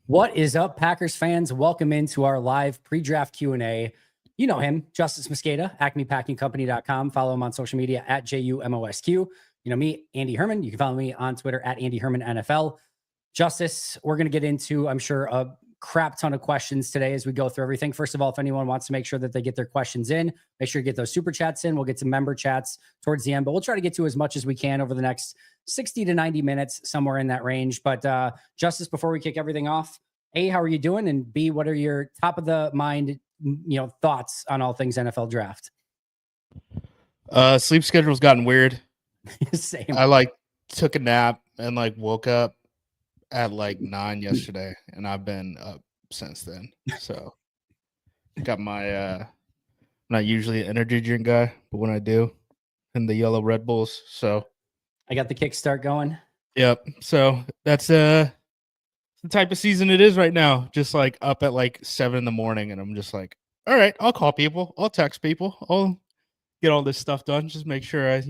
What is up, Packers fans? Welcome into our live pre-draft Q&A. You know him, Justis Mosqueda, acmepackingcompany.com. Follow him on social media at JUMOSQ. You know me, Andy Herman. You can follow me on Twitter at Andy Herman NFL. Justis, we're going to get into, I'm sure, a crap ton of questions today as we go through everything. First of all, if anyone wants to make sure that they get their questions in, make sure you get those super chats in. We'll get some member chats towards the end, but we'll try to get to as much as we can over the next 60 to 90 minutes, somewhere in that range. But Justis, before we kick everything off, A, how are you doing? And B, what are your top of the mind, thoughts on all things NFL draft? Sleep schedule's gotten weird. Same. I took a nap and woke up at 9 yesterday, and I've been up since then. So got my I'm not usually an energy drink guy, but when I do, and the yellow Red Bulls. So I got the kickstart going. Yep. So that's the type of season it is right now. Just up at 7 in the morning, and I'm just all right, I'll call people, I'll text people, I'll get all this stuff done. Just make sure I,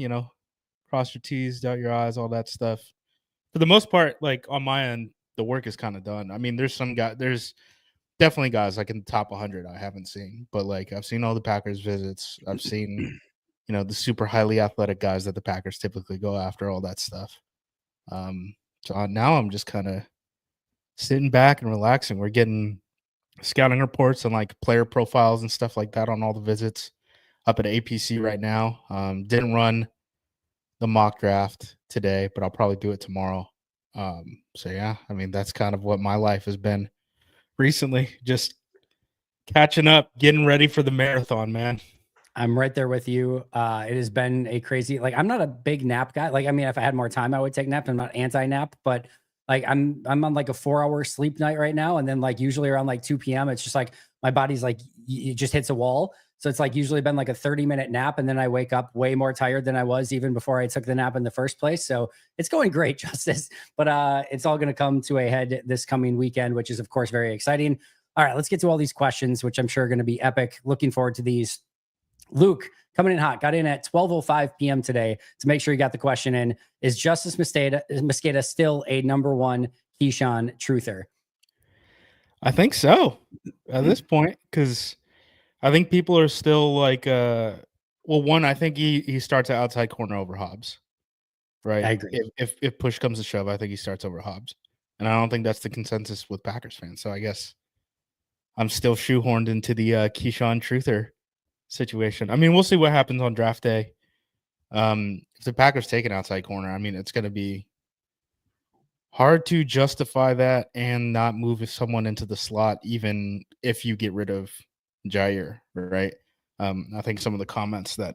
cross your T's, dot your I's, all that stuff. For the most part, on my end, the work is kind of done. I mean, there's definitely guys in the top 100 I haven't seen, but I've seen all the Packers visits. I've seen, the super highly athletic guys that the Packers typically go after, all that stuff. So now I'm just kind of sitting back and relaxing. We're getting scouting reports and player profiles and stuff like that on all the visits up at APC right now. Didn't run the mock draft today, but I'll probably do it tomorrow. So yeah, I mean, that's kind of what my life has been recently, just catching up, getting ready for the marathon, man. I'm right there with you. It has been a crazy, I'm not a big nap guy. I mean, if I had more time, I would take nap. I'm not anti-nap, but I'm on a 4-hour sleep night right now. And then usually around 2 p.m., it's just my body's it just hits a wall. So it's usually been a 30-minute nap. And then I wake up way more tired than I was even before I took the nap in the first place. So it's going great, Justis. But it's all going to come to a head this coming weekend, which is, of course, very exciting. All right, let's get to all these questions, which I'm sure are going to be epic. Looking forward to these. Luke, coming in hot, got in at 12:05 p.m. today to make sure you got the question in. Is Justis Mosqueda still a number one Keyshawn truther? I think so at this point, because I think people are still one, I think he starts at outside corner over Hobbs, right? I agree. If push comes to shove, I think he starts over Hobbs, and I don't think that's the consensus with Packers fans. So I guess I'm still shoehorned into the Keyshawn truther situation. I mean, we'll see what happens on draft day. If the Packers take an outside corner, I mean, it's going to be hard to justify that and not move someone into the slot, even if you get rid of Jair, right? I think some of the comments that,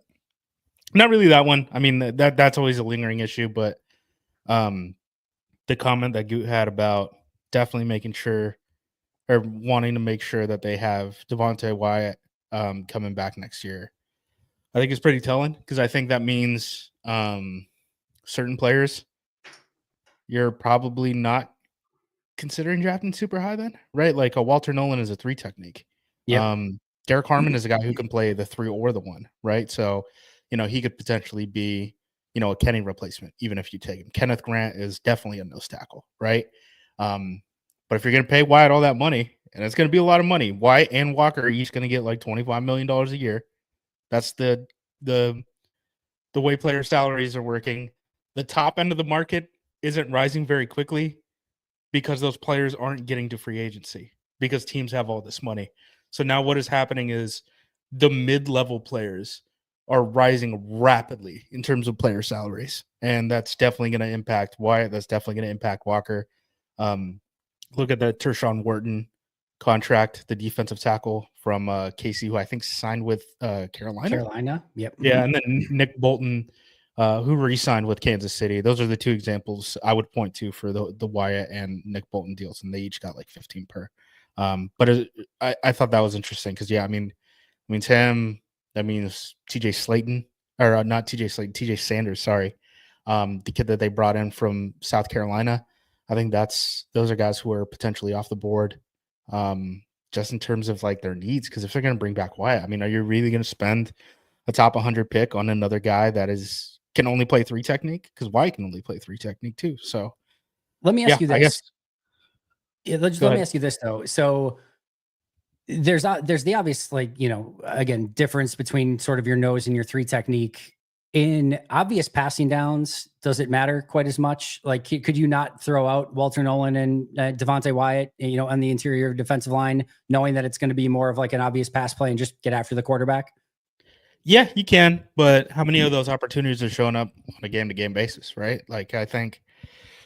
not really that one. I mean, that's always a lingering issue, but the comment that Goot had about definitely making sure or wanting to make sure that they have Devontae Wyatt coming back next year, I think it's pretty telling, because I think that means certain players you're probably not considering drafting super high then, right? Like a Walter Nolan is a 3 technique. Yeah. Derek Harmon is a guy who can play the 3 or the 1, right? So, he could potentially be, a Kenny replacement, even if you take him. Kenneth Grant is definitely a nose tackle, right? But if you're going to pay Wyatt all that money, and it's going to be a lot of money, Wyatt and Walker are each going to get $25 million a year. That's the way player salaries are working. The top end of the market isn't rising very quickly because those players aren't getting to free agency because teams have all this money. So now what is happening is the mid-level players are rising rapidly in terms of player salaries. And that's definitely going to impact Wyatt. That's definitely going to impact Walker. Look at the Tershawn Wharton contract, the defensive tackle from KC, who I think signed with Carolina. Yep. Yeah, and then Nick Bolton, who re-signed with Kansas City. Those are the 2 examples I would point to for the Wyatt and Nick Bolton deals, and they each got 15 per. But I thought that was interesting because, yeah, I mean, means him. That means TJ Slayton, or not TJ Slayton, TJ Sanders. Sorry, the kid that they brought in from South Carolina. I think those are guys who are potentially off the board, just in terms of their needs. Because if they're going to bring back Wyatt, I mean, are you really going to spend a top 100 pick on another guy that can only play 3 technique? Because Wyatt can only play 3 technique too. So let me ask you this. Let Go me ahead. ask you this though. So there's the obvious, like, again, difference between sort of your nose and your three technique. In obvious passing downs, does it matter quite as much? Like, could you not throw out Walter Nolan and Devontae Wyatt, on the interior defensive line, knowing that it's going to be more of like an obvious pass play and just get after the quarterback? Yeah, you can, but how many of those opportunities are showing up on a game-to-game basis, right? Like, I think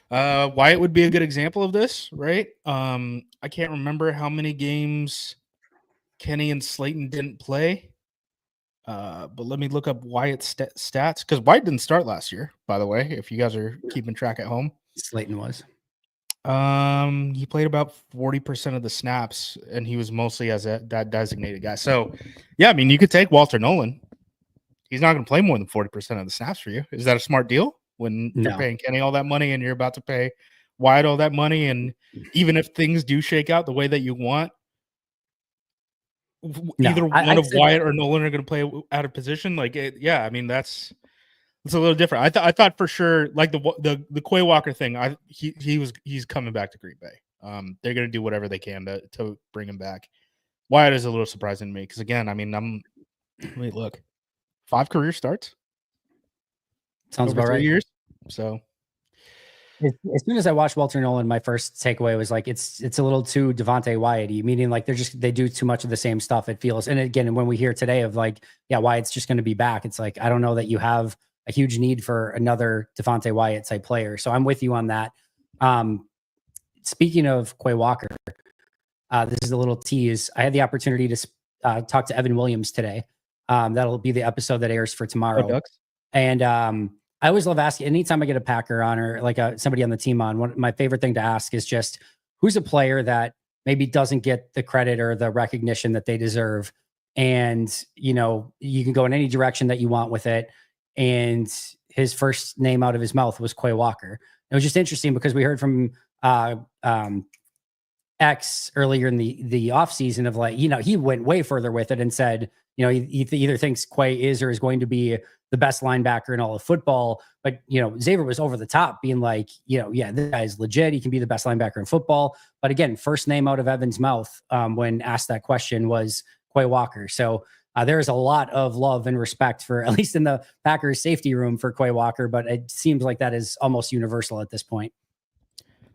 Wyatt would be a good example of this, right? I can't remember how many games Kenny and Slayton didn't play, but let me look up Wyatt's stats, because Wyatt didn't start last year, by the way, if you guys are keeping track at home. Slayton was. He played about 40% of the snaps, and he was mostly as that designated guy. So, yeah, I mean, you could take Walter Nolan. He's not going to play more than 40% of the snaps for you. Is that a smart deal when you're No. paying Kenny all that money and you're about to pay Wyatt all that money? And even if things do shake out the way that you want, No, either one I'd of say Wyatt or Nolan are going to play out of position. Like, yeah, I mean, it's a little different. I thought for sure, like the Quay Walker thing. He's coming back to Green Bay. They're going to do whatever they can to bring him back. Wyatt is a little surprising to me because, again, I mean, wait, look, 5 career starts sounds over about 3 right. years. So As soon as I watched Walter Nolan, my first takeaway was like, it's a little too Devontae Wyatt-y, meaning like they do too much of the same stuff, it feels. And again, when we hear today of like, yeah, Wyatt's just going to be back, it's like, I don't know that you have a huge need for another Devontae Wyatt type player. So I'm with you on that. Speaking of Quay Walker, this is a little tease. I had the opportunity to talk to Evan Williams today. That'll be the episode that airs for tomorrow. Ducks. And I always love asking, anytime I get a Packer on or like somebody on the team on, my favorite thing to ask is just, who's a player that maybe doesn't get the credit or the recognition that they deserve. And, you can go in any direction that you want with it. And his first name out of his mouth was Quay Walker. It was just interesting because we heard from X earlier in the off season of like, he went way further with it and said, he either thinks Quay is or is going to be the best linebacker in all of football. But, Xavier was over the top being like, yeah, this guy's legit. He can be the best linebacker in football. But again, first name out of Evan's mouth when asked that question was Quay Walker. So there's a lot of love and respect for, at least in the Packers safety room, for Quay Walker. But it seems like that is almost universal at this point.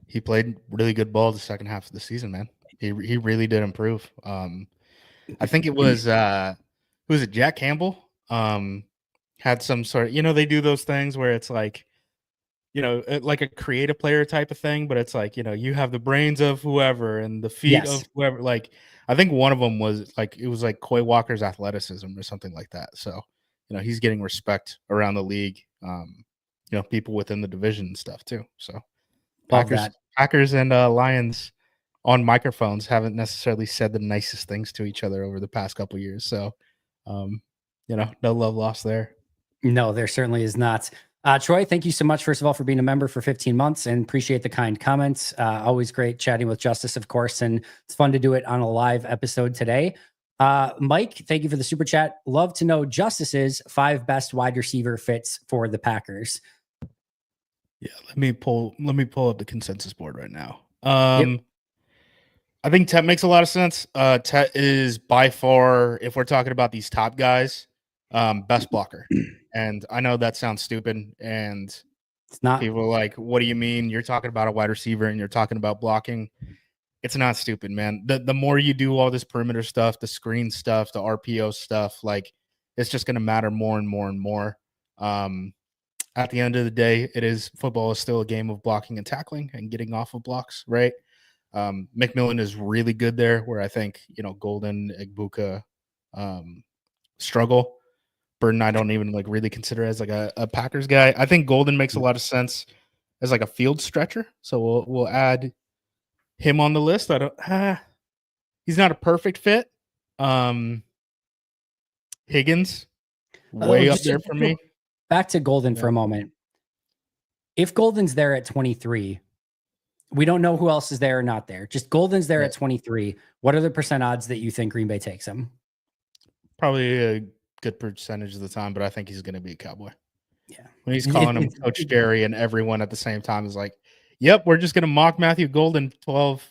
He played really good ball the second half of the season, man. He really did improve. I think it was who was it? Jack Campbell had some sort of, they do those things where it's like, like a creative player type of thing, but it's like, you have the brains of whoever and the feet Yes. of whoever. Like, I think one of them was like, it was like Quay Walker's athleticism or something like that. So, he's getting respect around the league. People within the division and stuff too. So Love that. Packers and Lions on microphones haven't necessarily said the nicest things to each other over the past couple of years. So, no love lost there. No, there certainly is not. Troy, thank you so much, first of all, for being a member for 15 months and appreciate the kind comments. Always great chatting with Justis, of course, and it's fun to do it on a live episode today. Mike, thank you for the super chat. Love to know Justis's 5 best wide receiver fits for the Packers. Yeah, let me pull up the consensus board right now. Yep. I think Tet makes a lot of sense. Tet is by far, if we're talking about these top guys, best blocker. And I know that sounds stupid, and It's not. people are like, what do you mean? You're talking about a wide receiver and you're talking about blocking. It's not stupid, man. The more you do all this perimeter stuff, the screen stuff, the RPO stuff, like, it's just going to matter more and more and more. At the end of the day, football is still a game of blocking and tackling and getting off of blocks, right? McMillan is really good there, where I think, Golden, Egbuka struggle. Burton, I don't even really consider as like a Packers guy. I think Golden makes a lot of sense as like a field stretcher. So we'll add him on the list. He's not a perfect fit. Higgins, way up there for me. Back to Golden for a moment. If Golden's there at 23, we don't know who else is there or not there. Just Golden's there at 23. What are the percent odds that you think Green Bay takes him? Probably a good percentage of the time, but I think he's going to be a Cowboy. Yeah. When he's calling him Coach Jerry and everyone at the same time is like, yep, we're just going to mock Matthew Golden 12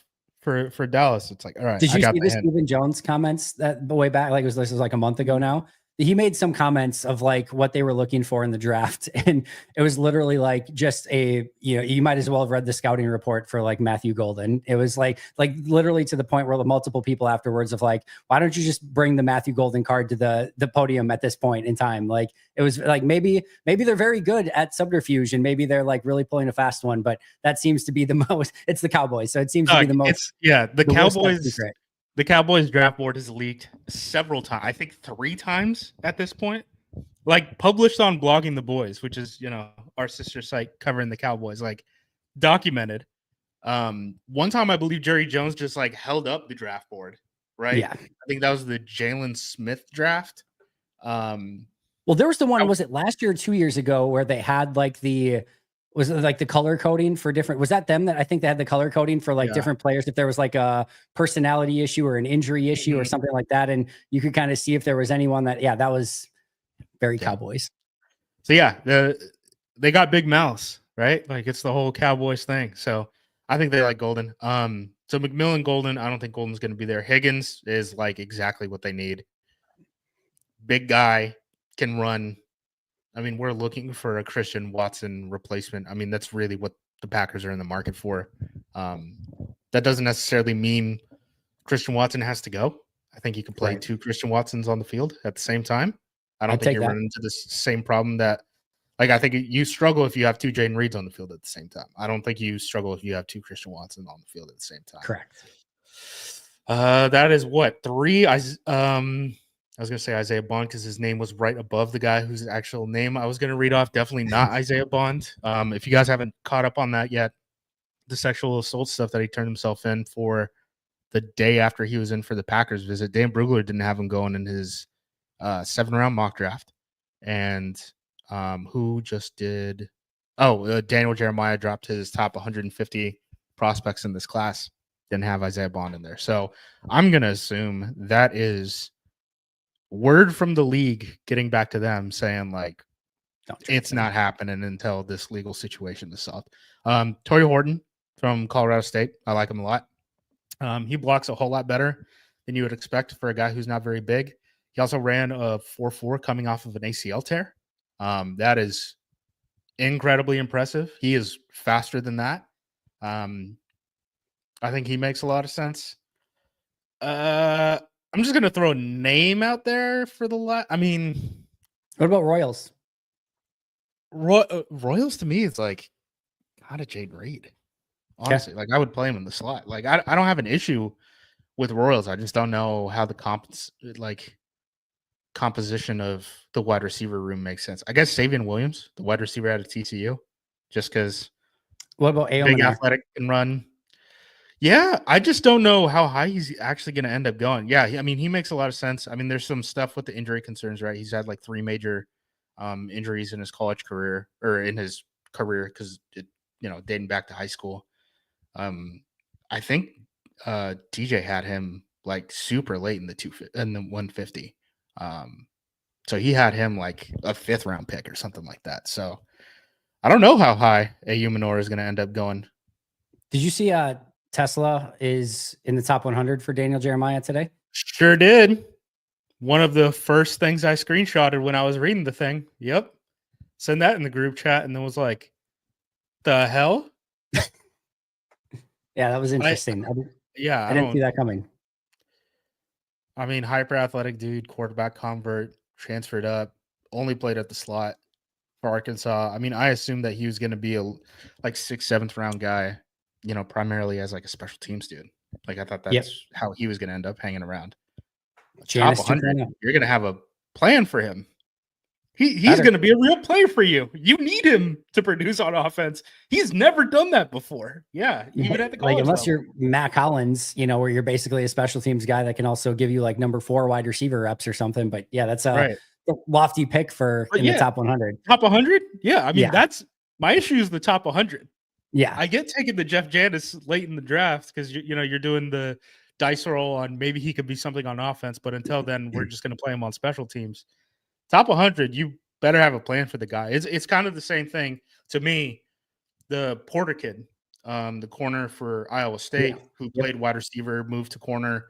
for Dallas. It's like, all right, Did I you got see the the hint. Stephen Jones comments that the way back? Like this was like a month ago now. He made some comments of like what they were looking for in the draft, and it was literally like just you might as well have read the scouting report for like Matthew Golden. It was like literally to the point where the multiple people afterwards of like, why don't you just bring the Matthew Golden card to the podium at this point in time? Like it was like maybe they're very good at subterfuge and maybe they're like really pulling a fast one, but that seems to be the most. It's the Cowboys, so it seems to be the most. The Worst kept Cowboys. secret. The Cowboys draft board has leaked several times. I think 3 times at this point. Like published on Blogging the Boys, which is, our sister site covering the Cowboys, like documented. One time I believe Jerry Jones just like held up the draft board, right? Yeah. I think that was the Jalen Smith draft. Well, there was the one, was it last year or 2 years ago, where they had like was it like the color coding for different, was that them that I think they had the color coding for like different players if there was like a personality issue or an injury issue or something like that, and you could kind of see if there was anyone that was very Cowboys. So they got big mouths, right? Like it's the whole Cowboys thing. So I think they like Golden. So McMillan, Golden, I don't think Golden's going to be there. Higgins is like exactly what they need. Big guy, can run. I mean, we're looking for a Christian Watson replacement. I mean, that's really what the Packers are in the market for. That doesn't necessarily mean Christian Watson has to go. I think you can play 2 Christian Watsons on the field at the same time. I don't think you're running into the same problem that, like, I think you struggle if you have 2 Jaden Reeds on the field at the same time. I don't think you struggle if you have 2 Christian Watson on the field at the same time. Correct. That is what 3. I was going to say Isaiah Bond because his name was right above the guy whose actual name I was going to read off. Definitely not Isaiah Bond. If you guys haven't caught up on that yet, the sexual assault stuff that he turned himself in for the day after he was in for the Packers visit, Dan Brugler didn't have him going in his 7th-round mock draft. And who just did? Daniel Jeremiah dropped his top 150 prospects in this class. Didn't have Isaiah Bond in there. So I'm going to assume that is word from the league getting back to them saying like it's not happening until this legal situation is solved. Torrey Horton from Colorado State, I like him a lot. He blocks a whole lot better than you would expect for a guy who's not very big. He also ran a 4.4 coming off of an ACL tear. That is incredibly impressive. He is faster than that. I think he makes a lot of sense. I'm just going to throw a name out there for the I mean, what about Royals? Royals to me is like not a Jade Reed. Honestly, like I would play him in the slot. Like I don't have an issue with Royals. I just don't know how the composition of the wide receiver room makes sense. I guess Savion Williams, the wide receiver out of TCU, just because. What about Ayo big athletic can run? Yeah, I just don't know how high he's actually going to end up going. Yeah, I mean, he makes a lot of sense. I mean, there's some stuff with the injury concerns, right? He's had like 3 major injuries in his college career or in his career because dating back to high school. I think DJ had him like super late in the 150. So he had him like a 5th-round pick or something like that. So I don't know how high Ayo Manor is going to end up going. Did you see Tesla is in the top 100 for Daniel Jeremiah today? Sure did. One of the first things I screenshotted when I was reading the thing. Yep. Send that in the group chat and then was like, the hell? Yeah, that was interesting. I didn't see that coming. I mean, hyper athletic dude, quarterback convert, transferred up, only played at the slot for Arkansas. I mean, I assumed that he was going to be a like 6th, 7th-round guy, primarily as like a special teams dude. Like I thought that's how he was going to end up hanging around. Top 100, you're going to have a plan for him. He's going to be a real player for you. You need him to produce on offense. He's never done that before. Yeah, even at the college unless level. you're Mac Hollins, where you're basically a special teams guy that can also give you like number 4 wide receiver reps or something. But yeah, that's a lofty pick in the top 100. Top 100? Yeah, I mean that's my issue is the top 100. Yeah, I get taking the Jeff Janis late in the draft because you're doing the dice roll on maybe he could be something on offense, but until then we're just going to play him on special teams. Top 100, you better have a plan for the guy. It's kind of the same thing to me. The Porter kid, the corner for Iowa Yeah. State, who Yep. played wide receiver, moved to corner.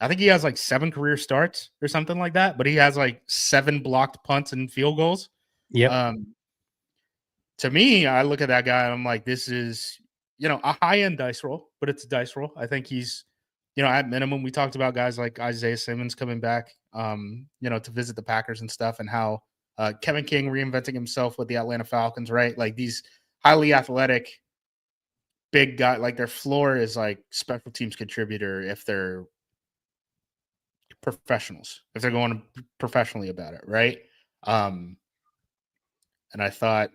I think he has like 7 career starts or something like that, but he has like 7 blocked punts and field goals. Yep. Um, to me, I look at that guy and I'm like, this is, a high end dice roll, but it's a dice roll. I think he's, at minimum, we talked about guys like Isaiah Simmons coming back, to visit the Packers and stuff, and how Kevin King reinventing himself with the Atlanta Falcons, right? Like these highly athletic, big guy, like their floor is like special teams contributor if they're professionals, if they're going professionally about it, right? Um, and I thought,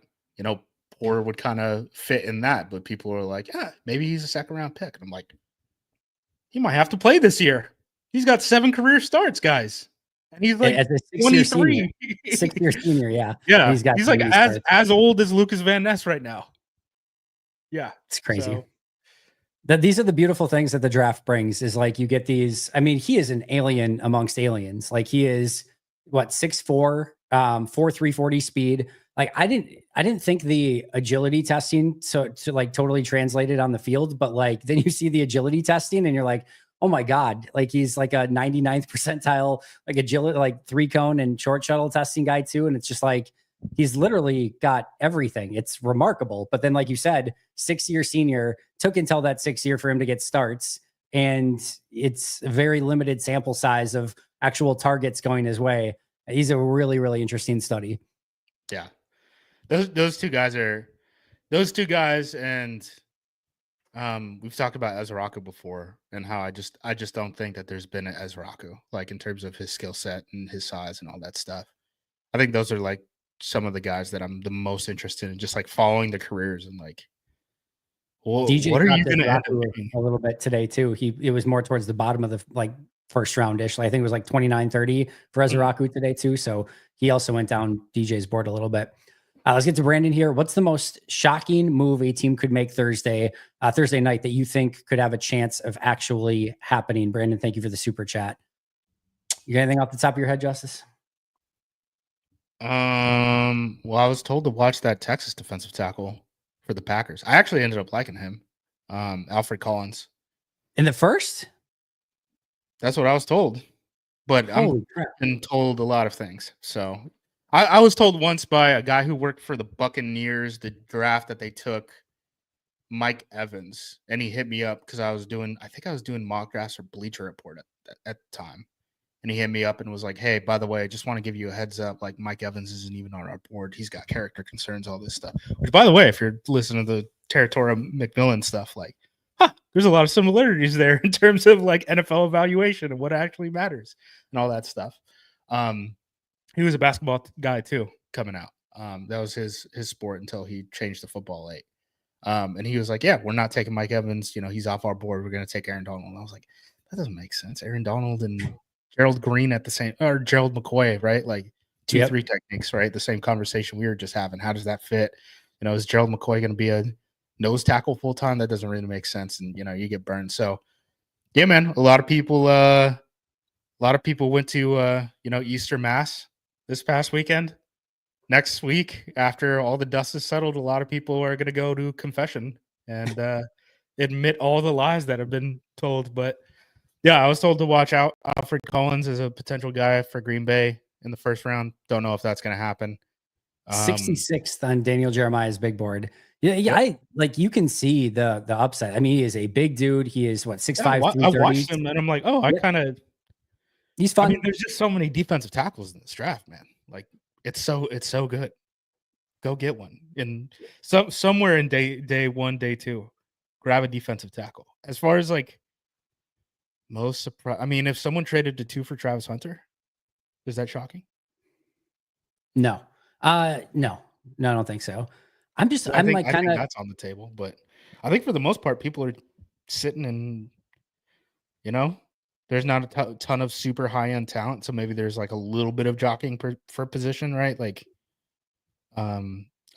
Poor would kind of fit in that, but people are like, yeah, maybe he's a second round pick. And I'm like, he might have to play this year. He's got 7 career starts, guys. And he's like As a 6-year senior. 23. 6-year senior, yeah. Yeah. He's got He's so like many as starts. as old as Lucas Van Ness right now. Yeah. It's crazy. So, These are the beautiful things that the draft brings is like you get these. I mean, he is an alien amongst aliens. Like he is what 6'4", 4.3 40 speed. Like I didn't think the agility testing to like totally translated on the field, but like then you see the agility testing and you're like, oh my God, like he's like a 99th percentile, like agility, like 3-cone and short shuttle testing guy too. And it's just like he's literally got everything. It's remarkable. But then, like you said, 6-year senior took until that 6th year for him to get starts. And it's a very limited sample size of actual targets going his way. He's a really, really interesting study. yeah. Those two guys, and we've talked about Ezraku before and how I just don't think that there's been an Ezraku, like in terms of his skill set and his size and all that stuff. I think those are like some of the guys that I'm the most interested in, just like following the careers and like, DJ what are you dropped going to end up Ezraku doing? a little bit today too. It was more towards the bottom of the like first round-ish. Like, I think it was like 29-30 for Ezraku today too. So he also went down DJ's board a little bit. Let's get to Brandon here. What's the most shocking move a team could make Thursday night that you think could have a chance of actually happening? Brandon, thank you for the super chat. You got anything off the top of your head, Justice? Well, I was told to watch that Texas defensive tackle for the Packers. I actually ended up liking him, Alfred Collins. In the first? That's what I was told, but Holy crap. been told a lot of things. So I was told once by a guy who worked for the Buccaneers, the draft that they took, Mike Evans, and he hit me up because I think I was doing mock drafts or Bleacher Report at the time. And he hit me up and was like, hey, by the way, I just want to give you a heads up. Like, Mike Evans isn't even on our board. He's got character concerns, all this stuff. Which, by the way, if you're listening to the Territorial McMillan stuff, like, there's a lot of similarities there in terms of like NFL evaluation and what actually matters and all that stuff. He was a basketball guy too, coming out. That was his sport until he changed to football late. And he was like, yeah, we're not taking Mike Evans. He's off our board. We're going to take Aaron Donald. And I was like, that doesn't make sense. Aaron Donald and Gerald Green at the same, or Gerald McCoy, right? Like 2-3 techniques, right? The same conversation we were just having. How does that fit? Is Gerald McCoy going to be a nose tackle full time? That doesn't really make sense. And, you get burned. So yeah, man, a lot of people went to, Easter Mass this past weekend. Next week, after all the dust is settled, a lot of people are going to go to confession and admit all the lies that have been told. But yeah, I was told to watch out. Alfred Collins is a potential guy for Green Bay in the first round. Don't know if that's going to happen. 66th on Daniel Jeremiah's big board. Yeah, Yep. I like you can see the upside. I mean, he is a big dude. He is what 6'5", I 330. watched him and I'm like, He's fun. I mean, there's just so many defensive tackles in this draft, man. Like it's so good. Go get one. And somewhere in day 1, day 2, grab a defensive tackle. As far as like most surprise, I mean, if someone traded to 2 for Travis Hunter, is that shocking? No. No, I don't think so. I think that's on the table, but I think for the most part, people are sitting and, there's not a ton of super high end talent. So maybe there's like a little bit of jockeying for position, right? Like, I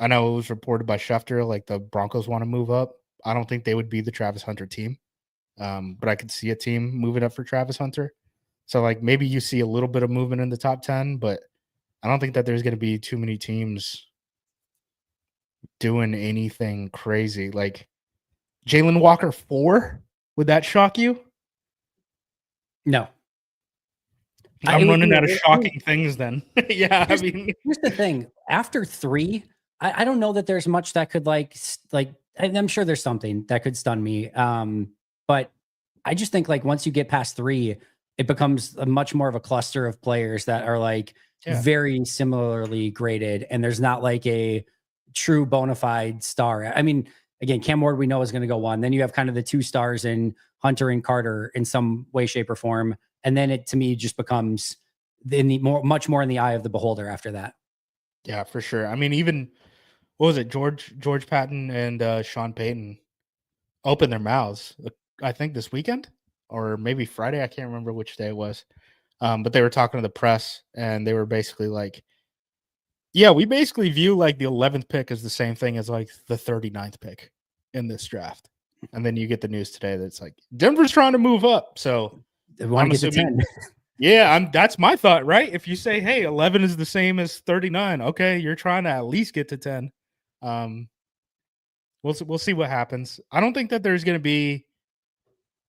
know it was reported by Schefter, like the Broncos want to move up. I don't think they would be the Travis Hunter team. But I could see a team moving up for Travis Hunter. So like maybe you see a little bit of movement in the top 10, but I don't think that there's going to be too many teams doing anything crazy. Like Jalen Walker 4? Would that shock you? No. I'm running out of shocking things then. Yeah, I mean, here's the thing. After 3, I don't know that there's much that could and I'm sure there's something that could stun me. But I just think like once you get past 3, it becomes a much more of a cluster of players that are like Yeah. very similarly graded, and there's not like a true bona fide star. I mean, again, Cam Ward we know is going to go 1. Then you have kind of the 2 stars in Hunter and Carter in some way, shape, or form, and then it to me just becomes much more in the eye of the beholder after that. Yeah, for sure. I mean, even what was it, George Patton and Sean Payton opened their mouths, I think this weekend or maybe Friday. I can't remember which day it was. But they were talking to the press and they were basically like, yeah, we basically view like the 11th pick as the same thing as like the 39th pick in this draft. And then you get the news today that it's like Denver's trying to move up. So They want to get to 10. Yeah, that's my thought, right? If you say, hey, 11 is the same as 39, okay, you're trying to at least get to 10. We'll see what happens. I don't think that there's going to be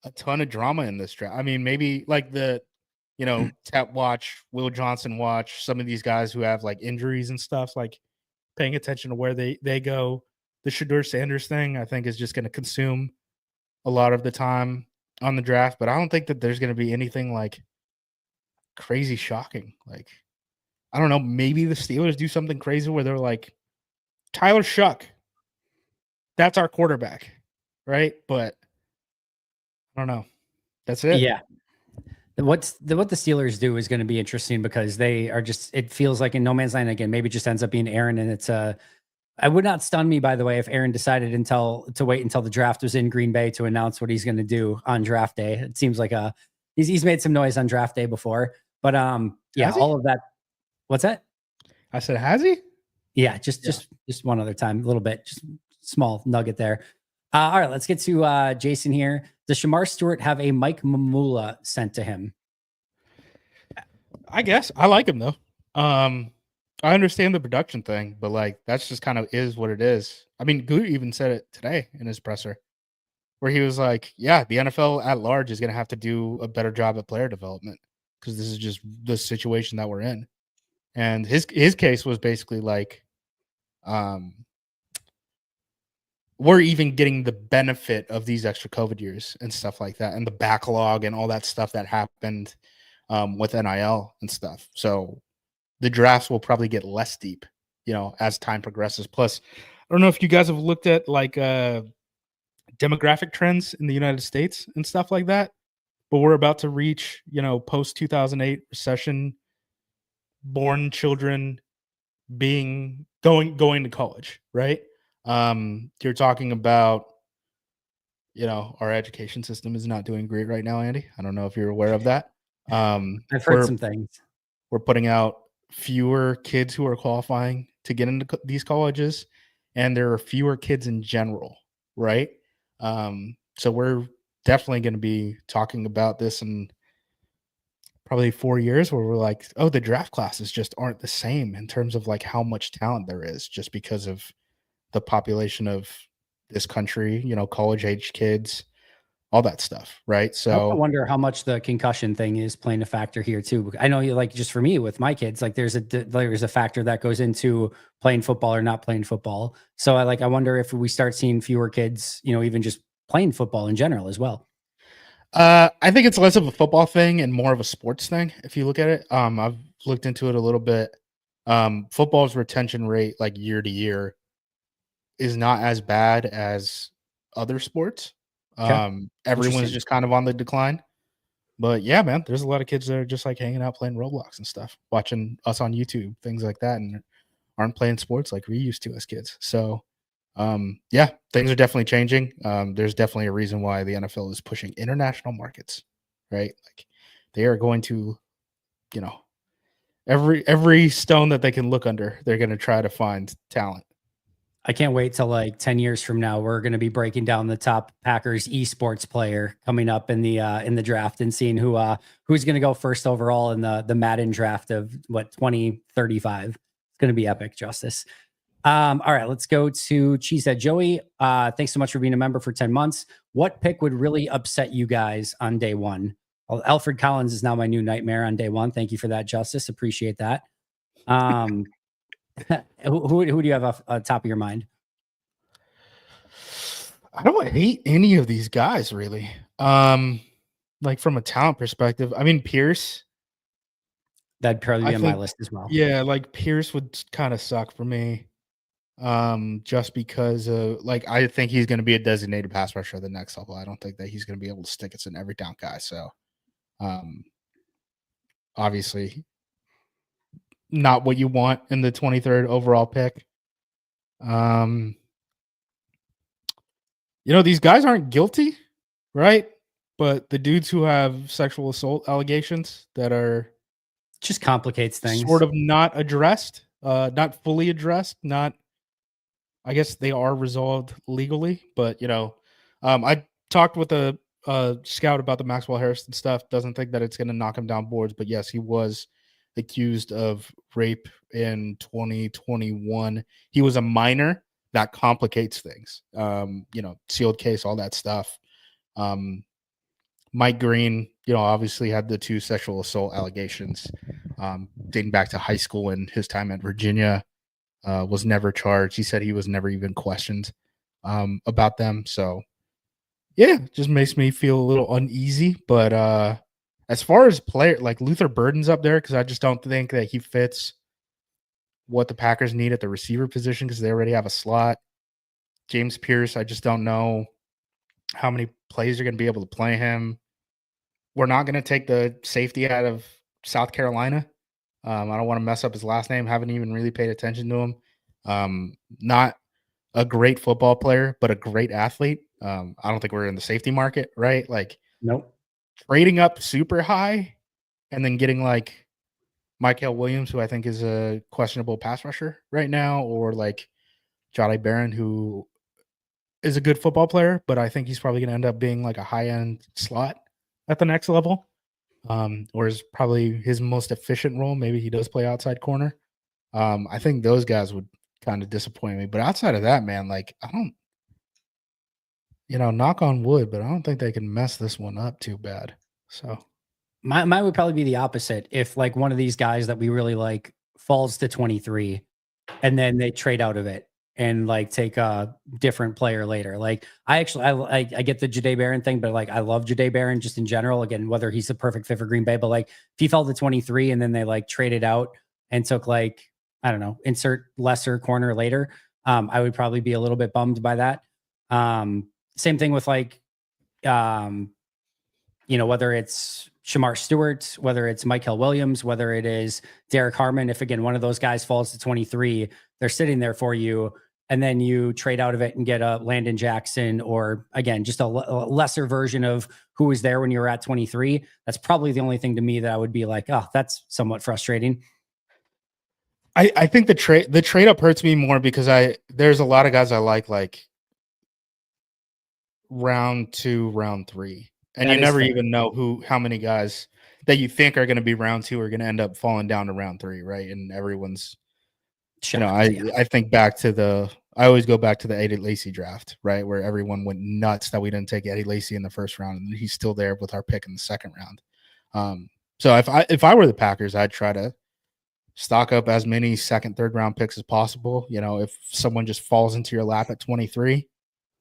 a ton of drama in this draft. I mean, maybe like Tap watch, Will Johnson watch, some of these guys who have like injuries and stuff, like paying attention to where they go. The Shedeur Sanders thing, I think, is just going to consume a lot of the time on the draft, but I don't think that there's going to be anything like crazy shocking. Like, I don't know, maybe the Steelers do something crazy where they're like, Tyler Shuck, that's our quarterback, right? But I don't know. That's it. Yeah. What the Steelers do is going to be interesting because they are just, it feels like in no man's land again. Maybe it just ends up being Aaron, and it's I would not stun me, by the way, if Aaron decided to wait until the draft was in Green Bay to announce what he's going to do on draft day. It seems like he's made some noise on draft day before, but yeah, all of that. What's that? I said, has he? Yeah, just one other time, a little bit, just small nugget there. All right, let's get to Jason here. Does Shamar Stewart have a Mike Mamula sent to him? I guess I like him though. I understand the production thing, but like that's just kind of is what it is. I mean, Goo even said it today in his presser, where he was like, "Yeah, the NFL at large is going to have to do a better job at player development because this is just the situation that we're in." And his case was basically like, we're even getting the benefit of these extra COVID years and stuff like that, and the backlog and all that stuff that happened with NIL and stuff. So the drafts will probably get less deep, as time progresses. Plus, I don't know if you guys have looked at like demographic trends in the United States and stuff like that, but we're about to reach, post 2008 recession, born children going to college, right? You're talking about, our education system is not doing great right now, Andy. I don't know if you're aware of that. I've heard some things. We're putting out fewer kids who are qualifying to get into these colleges, and there are fewer kids in general, right? So we're definitely going to be talking about this in probably 4 years, where we're like, oh, the draft classes just aren't the same in terms of like how much talent there is just because of the population of this country, college age kids, all that stuff, right? So I wonder how much the concussion thing is playing a factor here too. I know just for me with my kids, like there's a factor that goes into playing football or not playing football. So I wonder if we start seeing fewer kids, even just playing football in general as well. I think it's less of a football thing and more of a sports thing. If you look at it, I've looked into it a little bit. Football's retention rate, like year to year, is not as bad as other sports. Everyone's just kind of on the decline. But yeah, man, there's a lot of kids that are just like hanging out playing Roblox and stuff, watching us on YouTube, things like that, and aren't playing sports like we used to as kids. So yeah, things are definitely changing. There's definitely a reason why the NFL is pushing international markets, right? Like they are going to, every stone that they can look under, they're going to try to find talent. I can't wait till 10 years from now. We're going to be breaking down the top Packers esports player coming up in the draft and seeing who's going to go first overall in the Madden draft of 2035. It's going to be epic, Justice. All right, let's go to Cheesehead Joey. Thanks so much for being a member for 10 months. What pick would really upset you guys on day one? Well, Alfred Collins is now my new nightmare on day one. Thank you for that, Justice. Appreciate that. Who do you have off top of your mind? I don't hate any of these guys really. Like from a talent perspective, I mean Pierce. That'd probably I be on my think, list as well. yeah, like Pierce would kind of suck for me. Just because like I think he's going to be a designated pass rusher at the next level. I don't think that he's going to be able to stick it in every down guy. So, obviously, not what you want in the 23rd overall pick. These guys aren't guilty, right? But the dudes who have sexual assault allegations that are just complicates things. Sort of not addressed, not fully addressed, not. I guess they are resolved legally, but I talked with a scout about the Maxwell Harrison stuff. Doesn't think that it's going to knock him down boards, but yes, he was accused of rape in 2021. He was a minor. That complicates things. Sealed case, all that stuff. Mike Green, obviously had the 2 sexual assault allegations dating back to high school and his time at Virginia. Was never charged. He said he was never even questioned about them. So, yeah, just makes me feel a little uneasy. But as far as player, like Luther Burden's up there because I just don't think that he fits what the Packers need at the receiver position because they already have a slot. James Pierce, I just don't know how many plays are going to be able to play him. We're not going to take the safety out of South Carolina. I don't want to mess up his last name. Haven't even really paid attention to him. Not a great football player, but a great athlete. I don't think we're in the safety market, right? Like, nope. Trading up super high and then getting like Michael Williams, who I think is a questionable pass rusher right now, or like Jolly Barron, who is a good football player, but I think he's probably going to end up being like a high-end slot at the next level. Or is probably his most efficient role. Maybe he does play outside corner. I think those guys would kind of disappoint me. But outside of that, man, like I don't, knock on wood, but I don't think they can mess this one up too bad. So mine would probably be the opposite. If like one of these guys that we really like falls to 23 and then they trade out of it and like take a different player later. Like I get the Jahdae Barron thing, but like I love Jahdae Barron just in general. Again, whether he's the perfect fit for Green Bay, but like if he fell to 23 and then they like traded out and took like, I don't know, insert lesser corner later, I would probably be a little bit bummed by that. Same thing with like, whether it's Shamar Stewart, whether it's Michael Williams, whether it is Derek Harmon, if again, one of those guys falls to 23, they're sitting there for you. And then you trade out of it and get a Landon Jackson, or again, just a lesser version of who was there when you were at 23. That's probably the only thing to me that I would be like, oh, that's somewhat frustrating. I think the trade up hurts me more because there's a lot of guys I like round 2, round 3. And you never even know how many guys that you think are going to be round 2 are going to end up falling down to round 3, right? And everyone's, I think back to I always go back to the Eddie Lacy draft, right? Where everyone went nuts that we didn't take Eddie Lacy in the first round, and he's still there with our pick in the second round. So if I were the Packers, I'd try to stock up as many second, third round picks as possible. If someone just falls into your lap at 23,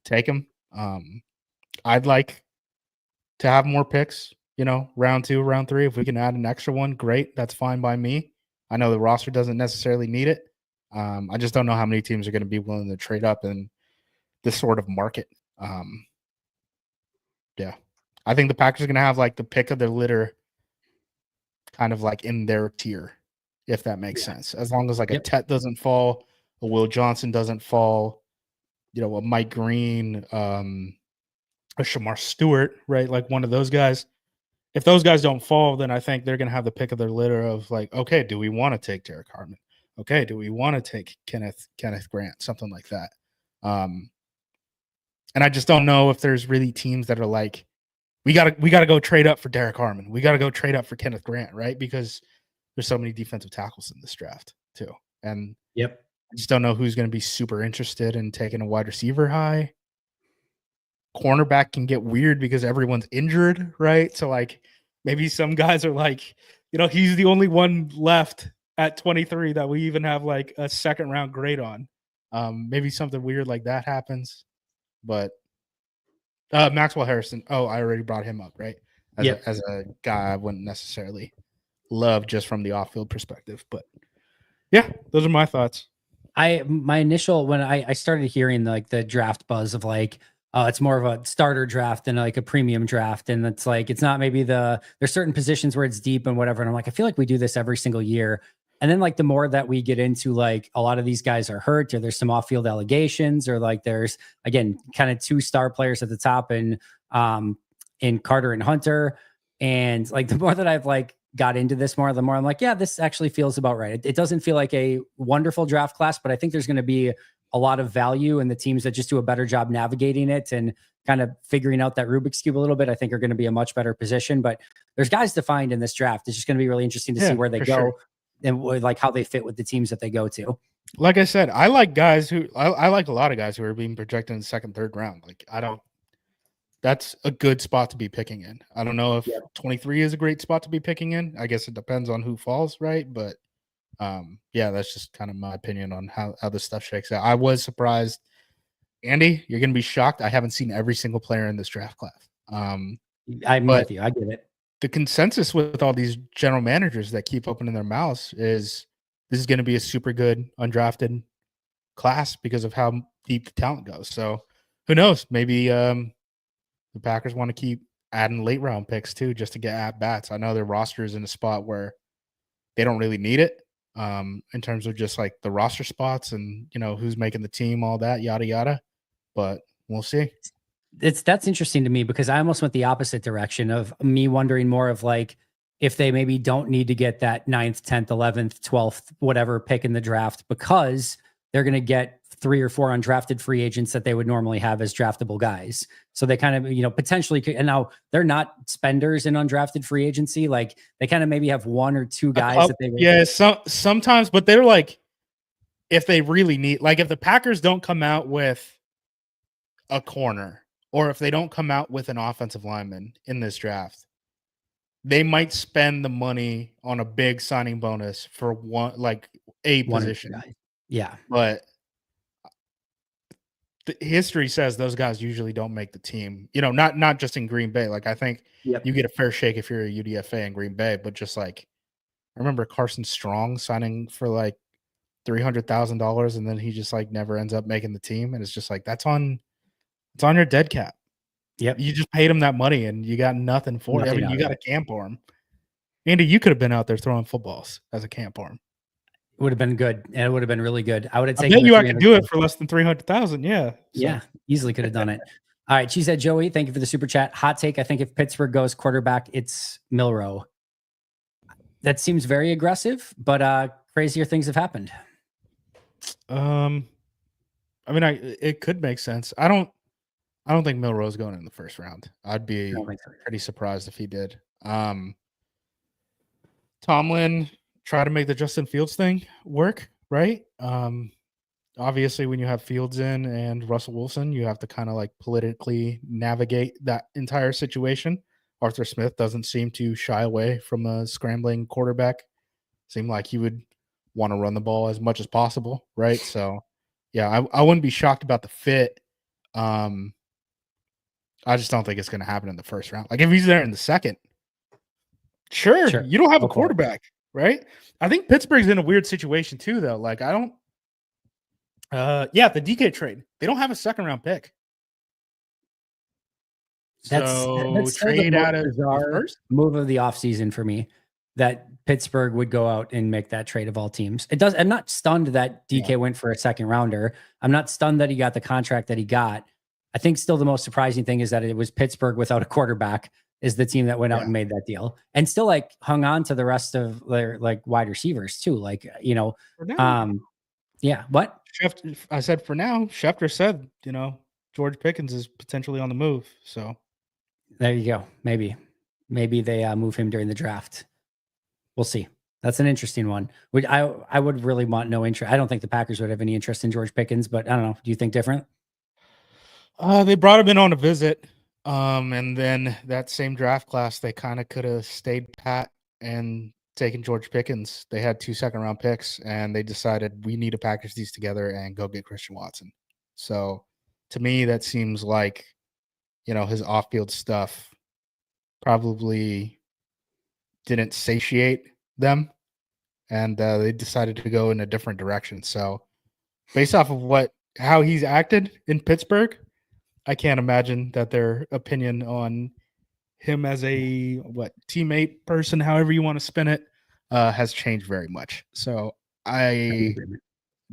take them. I'd like to have more picks, round 2, round 3. If we can add an extra one, great. That's fine by me. I know the roster doesn't necessarily need it. I just don't know how many teams are going to be willing to trade up in this sort of market. Yeah. I think the Packers are going to have like the pick of their litter kind of like in their tier, if that makes sense. As long as like a Tet doesn't fall, a Will Johnson doesn't fall, a Mike Green, a Shamar Stewart, right? Like one of those guys. If those guys don't fall, then I think they're going to have the pick of their litter of like, okay, do we want to take Derek Harmon? Okay, do we want to take Kenneth Grant? Something like that. And I just don't know if there's really teams that are like, we gotta go trade up for Derek Harmon. We gotta go trade up for Kenneth Grant, right? Because there's so many defensive tackles in this draft too. And I just don't know who's going to be super interested in taking a wide receiver high. Cornerback can get weird because everyone's injured, right? So like maybe some guys are like, he's the only one left at 23 that we even have like a second round grade on. Maybe something weird like that happens. But Maxwell Harrison, I already brought him up, right? As a guy I wouldn't necessarily love just from the off-field perspective. But yeah, those are my thoughts. My initial when I started hearing like the draft buzz of like, it's more of a starter draft than like a premium draft, and it's like it's not maybe there's certain positions where it's deep and whatever, and I'm like, I feel like we do this every single year. And then like the more that we get into like a lot of these guys are hurt, or there's some off-field allegations, or like there's again kind of two star players at the top, and in Carter and Hunter. And like the more that I've like got into this more, the more I'm like, yeah, this actually feels about right. It doesn't feel like a wonderful draft class, but I think there's going to be a lot of value, and the teams that just do a better job navigating it and kind of figuring out that Rubik's Cube a little bit, I think are going to be a much better position. But there's guys to find in this draft. It's just going to be really interesting to see where they go. Sure. And like how they fit with the teams that they go to. Like I said, I like guys who I like a lot of guys who are being projected in the second, third round. Like that's a good spot to be picking in. I don't know if 23 is a great spot to be picking in. I guess it depends on who falls, right? But yeah, that's just kind of my opinion on how this stuff shakes out. I was surprised. Andy, you're going to be shocked. I haven't seen every single player in this draft class. I'm with you. I get it. The consensus with all these general managers that keep opening their mouths is this is going to be a super good undrafted class because of how deep the talent goes. So who knows? Maybe the Packers want to keep adding late round picks too, just to get at bats. I know their roster is in a spot where they don't really need it in terms of just like the roster spots and who's making the team, all that yada yada. But we'll see. That's interesting to me because I almost went the opposite direction of me wondering more of like if they maybe don't need to get that 9th, 10th, 11th, 12th, whatever pick in the draft because they're going to get 3 or 4 undrafted free agents that they would normally have as draftable guys. So they kind of, potentially could, and now they're not spenders in undrafted free agency. Like they kind of maybe have 1 or 2 guys that they would. Yeah, sometimes, but they're like, if they really need, like if the Packers don't come out with a corner, or if they don't come out with an offensive lineman in this draft, they might spend the money on a big signing bonus for one position. Yeah. But the history says those guys usually don't make the team, not just in Green Bay. Like I think you get a fair shake if you're a UDFA in Green Bay, but just like, I remember Carson Strong signing for like $300,000 and then he just like never ends up making the team. And it's just like, it's on your dead cap. Yep. You just paid him that money and you got nothing for it. I mean, you got a camp arm. Andy, you could have been out there throwing footballs as a camp arm. It would have been good. And it would have been really good. I would have taken I could do it for less than 300,000. Yeah. So. Yeah. Easily could have done it. All right. She said, Joey, thank you for the super chat. Hot take. I think if Pittsburgh goes quarterback, it's Milroe. That seems very aggressive, but crazier things have happened. I mean, it could make sense. I don't think Milroe's going in the first round. I'd be pretty surprised if he did. Tomlin try to make the Justin Fields thing work, right? Obviously, when you have Fields in and Russell Wilson, you have to kind of like politically navigate that entire situation. Arthur Smith doesn't seem to shy away from a scrambling quarterback. Seemed like he would want to run the ball as much as possible, right? So, yeah, I wouldn't be shocked about the fit. I just don't think it's going to happen in the first round. Like if he's there in the second, sure. You don't have a quarterback, right? I think Pittsburgh's in a weird situation too, though. Like I don't. The DK trade, they don't have a second round pick. That's trade out of first move of the offseason for me. That Pittsburgh would go out and make that trade of all teams. It does. I'm not stunned that DK went for a second rounder. I'm not stunned that he got the contract that he got. I think still the most surprising thing is that it was Pittsburgh without a quarterback is the team that went out and made that deal and still like hung on to the rest of their like wide receivers too. Like, what? I said for now, Schefter said, George Pickens is potentially on the move. So there you go. Maybe they move him during the draft. We'll see. That's an interesting one. I would really want no interest. I don't think the Packers would have any interest in George Pickens, but I don't know. Do you think different? They brought him in on a visit, and then that same draft class, they kind of could have stayed pat and taken George Pickens. They had 2 second-round picks, and they decided we need to package these together and go get Christian Watson. So, to me, that seems like, his off-field stuff probably didn't satiate them, and they decided to go in a different direction. So, based off of how he's acted in Pittsburgh, I can't imagine that their opinion on him as a teammate, person, however you want to spin it, has changed very much. So I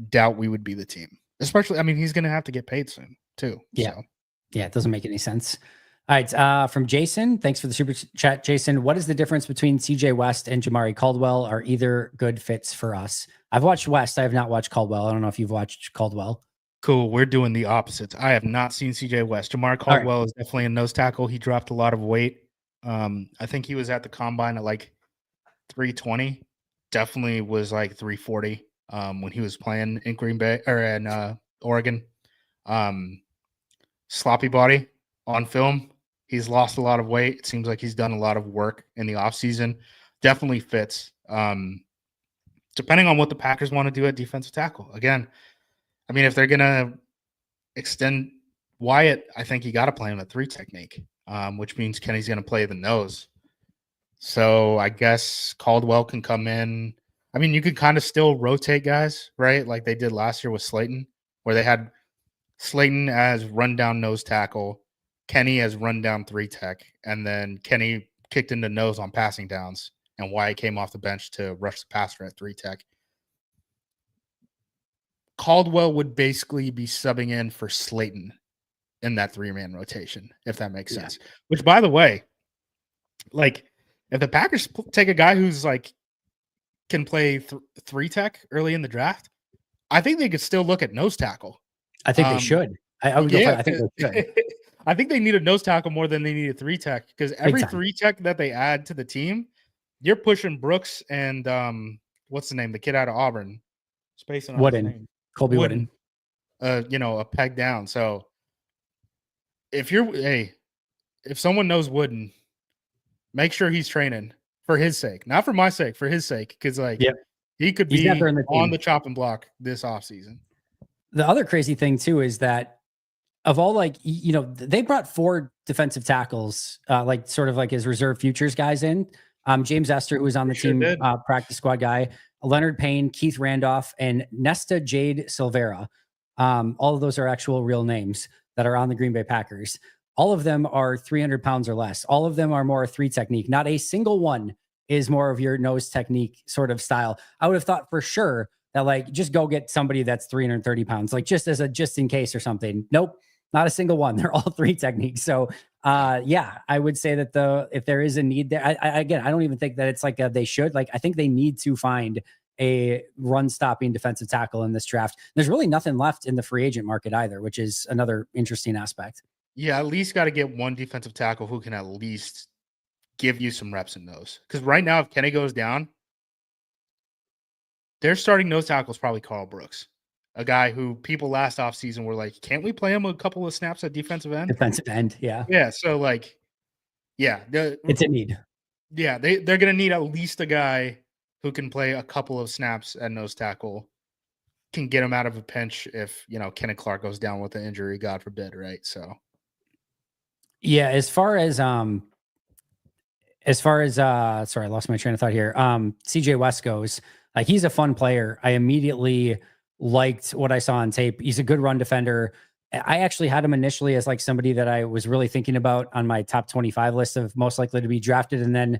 doubt we would be the team. Especially, I mean, he's going to have to get paid soon too. Yeah. So. Yeah, it doesn't make any sense. All right, from Jason, thanks for the super chat, Jason. What is the difference between CJ West and Jamari Caldwell? Are either good fits for us? I've watched West. I have not watched Caldwell. I don't know if you've watched Caldwell. Cool. We're doing the opposites. I have not seen CJ West. Jamar Caldwell is definitely a nose tackle. He dropped a lot of weight. I think he was at the combine at like 320. Definitely was like 340 when he was playing in Green Bay or in Oregon. Sloppy body on film. He's lost a lot of weight. It seems like he's done a lot of work in the offseason. Definitely fits. Depending on what the Packers want to do at defensive tackle. Again, I mean, if they're going to extend Wyatt, I think you got to play him at 3 technique, which means Kenny's going to play the nose. So I guess Caldwell can come in. I mean, you could kind of still rotate guys, right? Like they did last year with Slayton, where they had Slayton as rundown nose tackle, Kenny as rundown 3 tech, and then Kenny kicked into nose on passing downs, and Wyatt came off the bench to rush the passer at 3 tech. Caldwell would basically be subbing in for Slayton in that 3-man rotation, if that makes sense. Which, by the way, like if the Packers take a guy who's like can play 3 tech early in the draft, I think they could still look at nose tackle. I think they should. I would go. I think they should. I think they need a nose tackle more than they need a 3 tech because every 3 tech that they add to the team, you're pushing Brooks and what's the name? The kid out of Auburn. Spacing on his name. Colby Wooden. A peg down. So if someone knows Wooden, make sure he's training for his sake, not for my sake, for his sake, because he could be on the chopping block this offseason. The other crazy thing too is that of all they brought 4 defensive tackles, like sort of like as reserve futures guys in. James Esther, who was on the team, practice squad guy, Leonard Payne, Keith Randolph, and Nesta Jade Silvera. All of those are actual real names that are on the Green Bay Packers. All of them are 300 pounds or less. All of them are more 3 technique. Not a single one is more of your nose technique sort of style. I would have thought for sure that like, just go get somebody that's 330 pounds, like just in case or something. Nope. Not a single one. They're all 3 techniques. So I would say that if there is a need there, I don't even think that it's like they should. Like, I think they need to find a run-stopping defensive tackle in this draft. There's really nothing left in the free agent market either, which is another interesting aspect. Yeah, at least got to get one defensive tackle who can at least give you some reps in those. Because right now, if Kenny goes down, their starting nose tackle is probably Carl Brooks, a guy who people last offseason were like, can't we play him a couple of snaps at defensive end? Defensive end, yeah. Yeah, so it's a need. Yeah, they're going to need at least a guy who can play a couple of snaps at nose tackle, can get him out of a pinch if, Kenneth Clark goes down with an injury, God forbid, right? So. Yeah, as far as sorry, I lost my train of thought here. CJ West goes, like, he's a fun player. I immediately liked what I saw on tape. He's a good run defender. I actually had him initially as like somebody that I was really thinking about on my top 25 list of most likely to be drafted. And then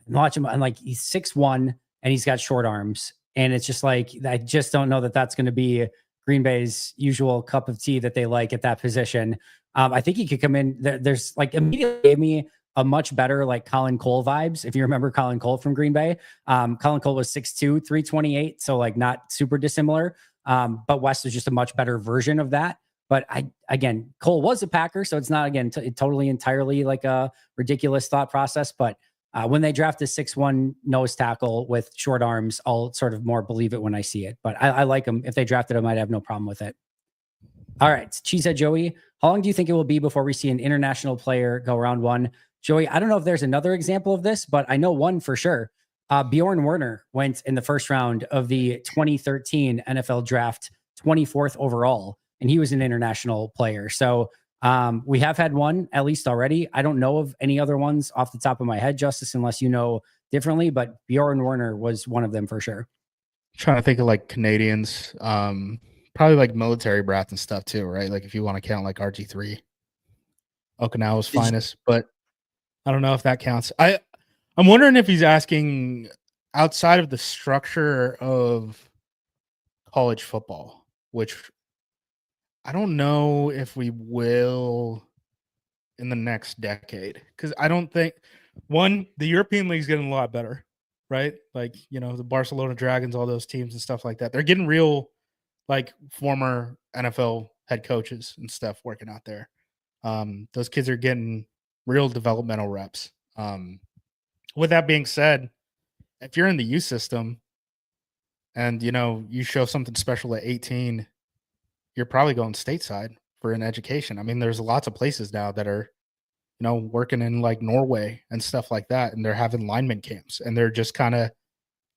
watch him, and like, he's 6'1" and he's got short arms. And it's just like, I just don't know that that's going to be Green Bay's usual cup of tea that they like at that position. I think he could come in. There's like, immediately gave me a much better like Colin Cole vibes. If you remember Colin Cole from Green Bay, Colin Cole was 6'2", 328. So like not super dissimilar. But West is just a much better version of that. But Cole was a Packer. So it's not, totally entirely like a ridiculous thought process, but When they draft a 6'1" nose tackle with short arms, I'll sort of more believe it when I see it. But I like him. If they drafted him, I'd have no problem with it. All right, Cheesehead Joey, how long do you think it will be before we see an international player go round one? Joey, I don't know if there's another example of this, but I know one for sure. Bjorn Werner went in the first round of the 2013 NFL draft, 24th overall, and he was an international player. So we have had one at least already. I don't know of any other ones off the top of my head, Justice, unless you know differently, but Bjorn Werner was one of them for sure. Trying to think of like Canadians, probably like military brats and stuff too, right? Like if you want to count like RG3, Okinawa's Did you- finest, but I don't know if that counts. I'm wondering if he's asking outside of the structure of college football, which I don't know if we will in the next decade, because I don't think the European League's getting a lot better, right? Like, the Barcelona Dragons, all those teams and stuff like that. They're getting real like former NFL head coaches and stuff working out there. Those kids are getting real developmental reps. With that being said, if you're in the youth system and you show something special at 18, you're probably going stateside for an education. I mean, there's lots of places now that are working in like Norway and stuff like that, and they're having lineman camps, and they're just kind of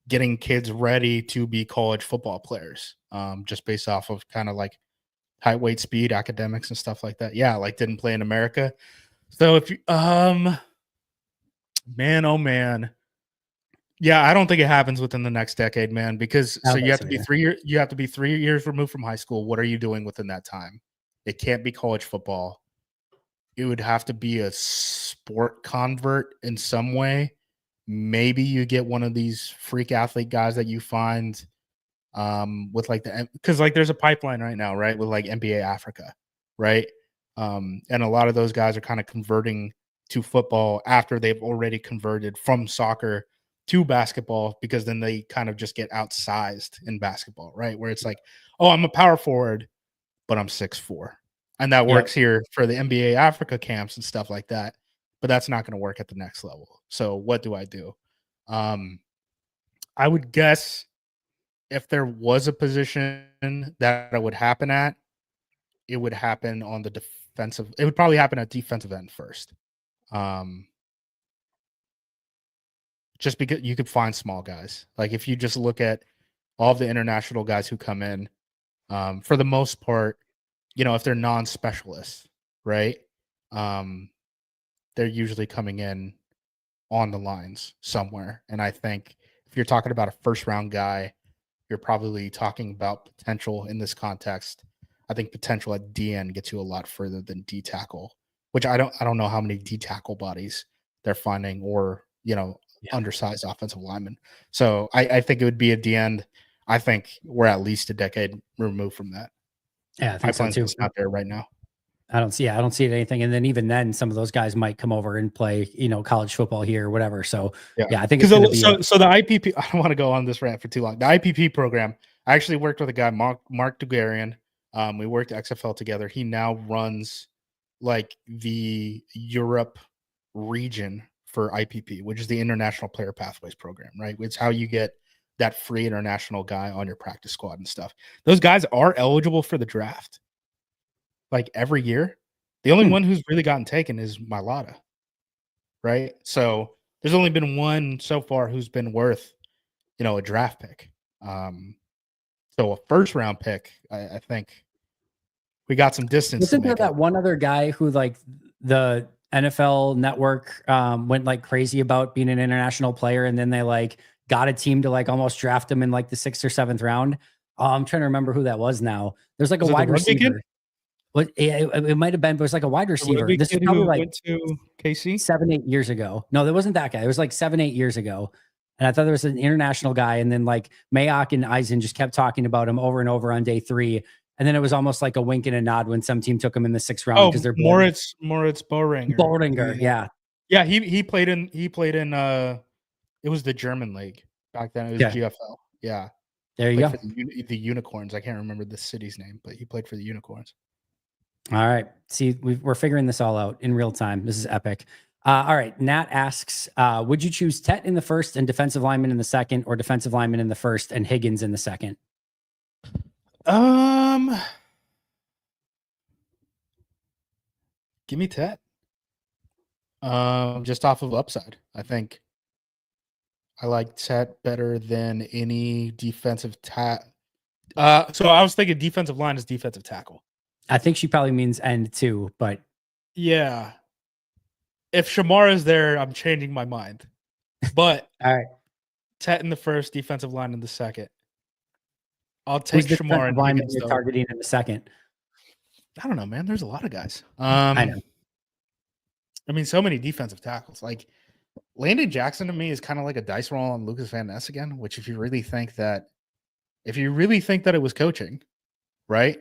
getting kids ready to be college football players, just based off of kind of like height, weight, speed, academics, and stuff like that. Yeah, like didn't play in America. So if you, man, oh man, yeah, I don't think it happens within the next decade, man. Because I so don't you think have so to be either. 3 years. You have to be 3 years removed from high school. What are you doing within that time? It can't be college football. It would have to be a sport convert in some way. Maybe you get one of these freak athlete guys that you find with like because like there's a pipeline right now, right, with like NBA Africa, right? And a lot of those guys are kind of converting to football after they've already converted from soccer to basketball, because then they kind of just get outsized in basketball, right? Where it's like, oh, I'm a power forward, but I'm 6'4". And that Yep. works here for the NBA Africa camps and stuff like that. But that's not going to work at the next level. So what do? I would guess if there was a position that it would happen at, it would happen on the defensive. It would probably happen at defensive end first. Um, just because you could find small guys. Like if you just look at all of the international guys who come in, for the most part, if they're non-specialists, right? Um, they're usually coming in on the lines somewhere. And I think if you're talking about a first round guy, you're probably talking about potential in this context. I think potential at DN gets you a lot further than D tackle, which I don't know how many D tackle bodies they're finding, or Yeah. undersized offensive linemen. So I think it would be a DN. I think we're at least a decade removed from that. Yeah, I think so Pipeline's too. just not there right now. I don't see it anything. And then even then, some of those guys might come over and play, college football here or whatever. So Yeah, yeah, I think it's because going to be so the IPP. I don't want to go on this rant for too long. The IPP program. I actually worked with a guy, Mark Dugarian. We worked XFL together. He now runs like the Europe region for IPP, which is the International Player Pathways program, right? It's how you get that free international guy on your practice squad and stuff. Those guys are eligible for the draft, like every year. The only one who's really gotten taken is Mailata, right? So there's only been one so far who's been worth, a draft pick. So a first round pick, I think we got some distance to Wasn't there make up. that one other guy who like the NFL network went like crazy about being an international player, and then they like got a team to like almost draft him in like the 6th or 7th round? I'm trying to remember who that was now. There's like a Was it the wide rugby kid? receiver. But it might have been, but it was like a wide The receiver. rugby This is kid probably who like went to KC? 7, 8 years ago. No, there wasn't that guy. It was like 7, 8 years ago. And I thought there was an international guy. And then like Mayock and Eisen just kept talking about him over and over on day 3. And then it was almost like a wink and a nod when some team took him in the 6th round because Oh, they're Moritz Boehringer. Boldinger. Yeah. Yeah, he played in it was the German league back then. It was Yeah. GFL. Yeah. There you Played go. for the Unicorns. I can't remember the city's name, but he played for the Unicorns. All right. See, we're figuring this all out in real time. This is epic. All right. Nat asks, would you choose Tet in the first and defensive lineman in the second, or defensive lineman in the first and Higgins in the second? Give me Tet. Just off of upside, I think I like Tet better than any defensive so I was thinking defensive line is defensive tackle. I think she probably means end too, but yeah. If Shamar is there, I'm changing my mind. But all right. Tet in the first, defensive line in the second. I'll Who's take the Shamar defensive and lineman Higgins you're though. targeting in the second? I don't know, man. There's a lot of guys. I know. I mean, so many defensive tackles. Like Landon Jackson to me is kind of like a dice roll on Lucas Van Ness again. Which, if you really think that it was coaching, right?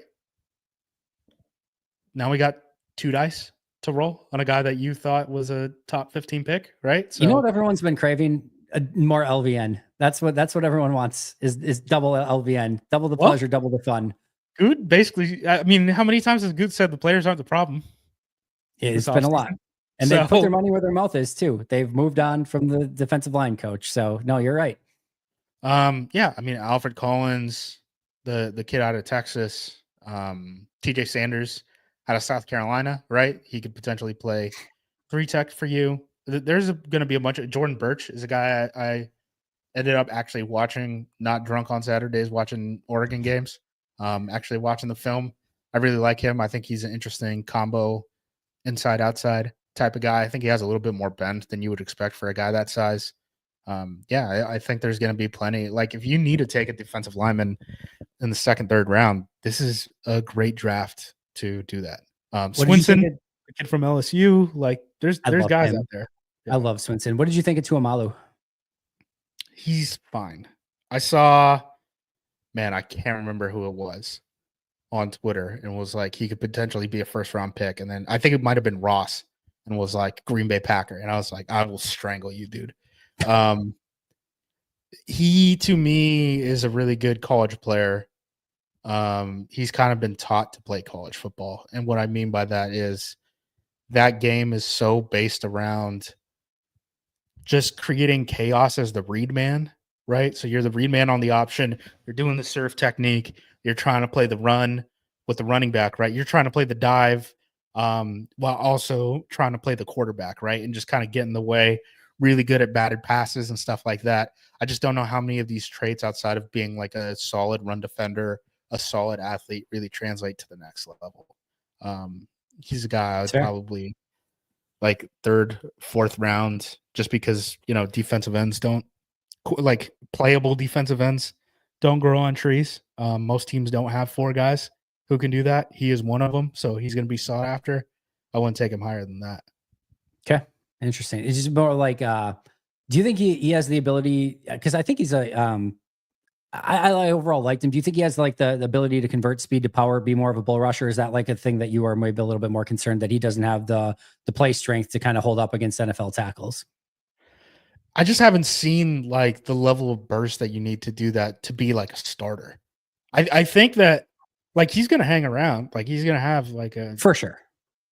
Now we got 2 dice to roll on a guy that you thought was a top 15 pick, right? So You know what everyone's been craving? More LVN. That's what everyone wants is double LVN, double the pleasure, double the fun. Good. Basically, I mean, how many times has Good said the players aren't the problem? It's been a lot. And they put their money where their mouth is too. They've moved on from the defensive line coach. So no, you're right. Yeah, I mean Alfred Collins, the kid out of Texas, TJ Sanders out of South Carolina, right? He could potentially play 3 tech for you. There's going to be a bunch of Jordan Birch is a guy I ended up actually watching, not drunk on Saturdays, watching Oregon games. Actually watching the film. I really like him. I think he's an interesting combo inside outside type of guy. I think he has a little bit more bend than you would expect for a guy that size. I think there's going to be plenty. Like if you need to take a defensive lineman in the second, third round, this is a great draft to do that. Swinson, the kid from LSU, like there's guys out there. Yeah. I love Swinson. What did you think of Tuamalu? He's fine. I saw, man, I can't remember who it was on Twitter and was like, he could potentially be a first round pick. And then I think it might've been Ross and was like Green Bay Packer. And I was like, I will strangle you, dude. He to me is a really good college player. He's kind of been taught to play college football. And what I mean by that is that game is so based around just creating chaos as the read man, right? So you're the read man on the option. You're doing the surf technique. You're trying to play the run with the running back, right? You're trying to play the dive while also trying to play the quarterback, right? And just kind of get in the way, really good at batted passes and stuff like that. I just don't know how many of these traits outside of being like a solid run defender, a solid athlete really translate to the next level. He's a guy I would probably like 3rd, 4th round just because, defensive ends don't like playable defensive ends don't grow on trees. Most teams don't have 4 guys who can do that. He is one of them. So he's going to be sought after. I wouldn't take him higher than that. Okay. Interesting. It's just more like, do you think he has the ability? Cause I think he's I overall liked him. Do you think he has like the ability to convert speed to power, be more of a bull rusher? Is that like a thing that you are maybe a little bit more concerned that he doesn't have the play strength to kind of hold up against NFL tackles? I just haven't seen like the level of burst that you need to do that to be like a starter. I think that like he's going to hang around. Like he's going to have like a for sure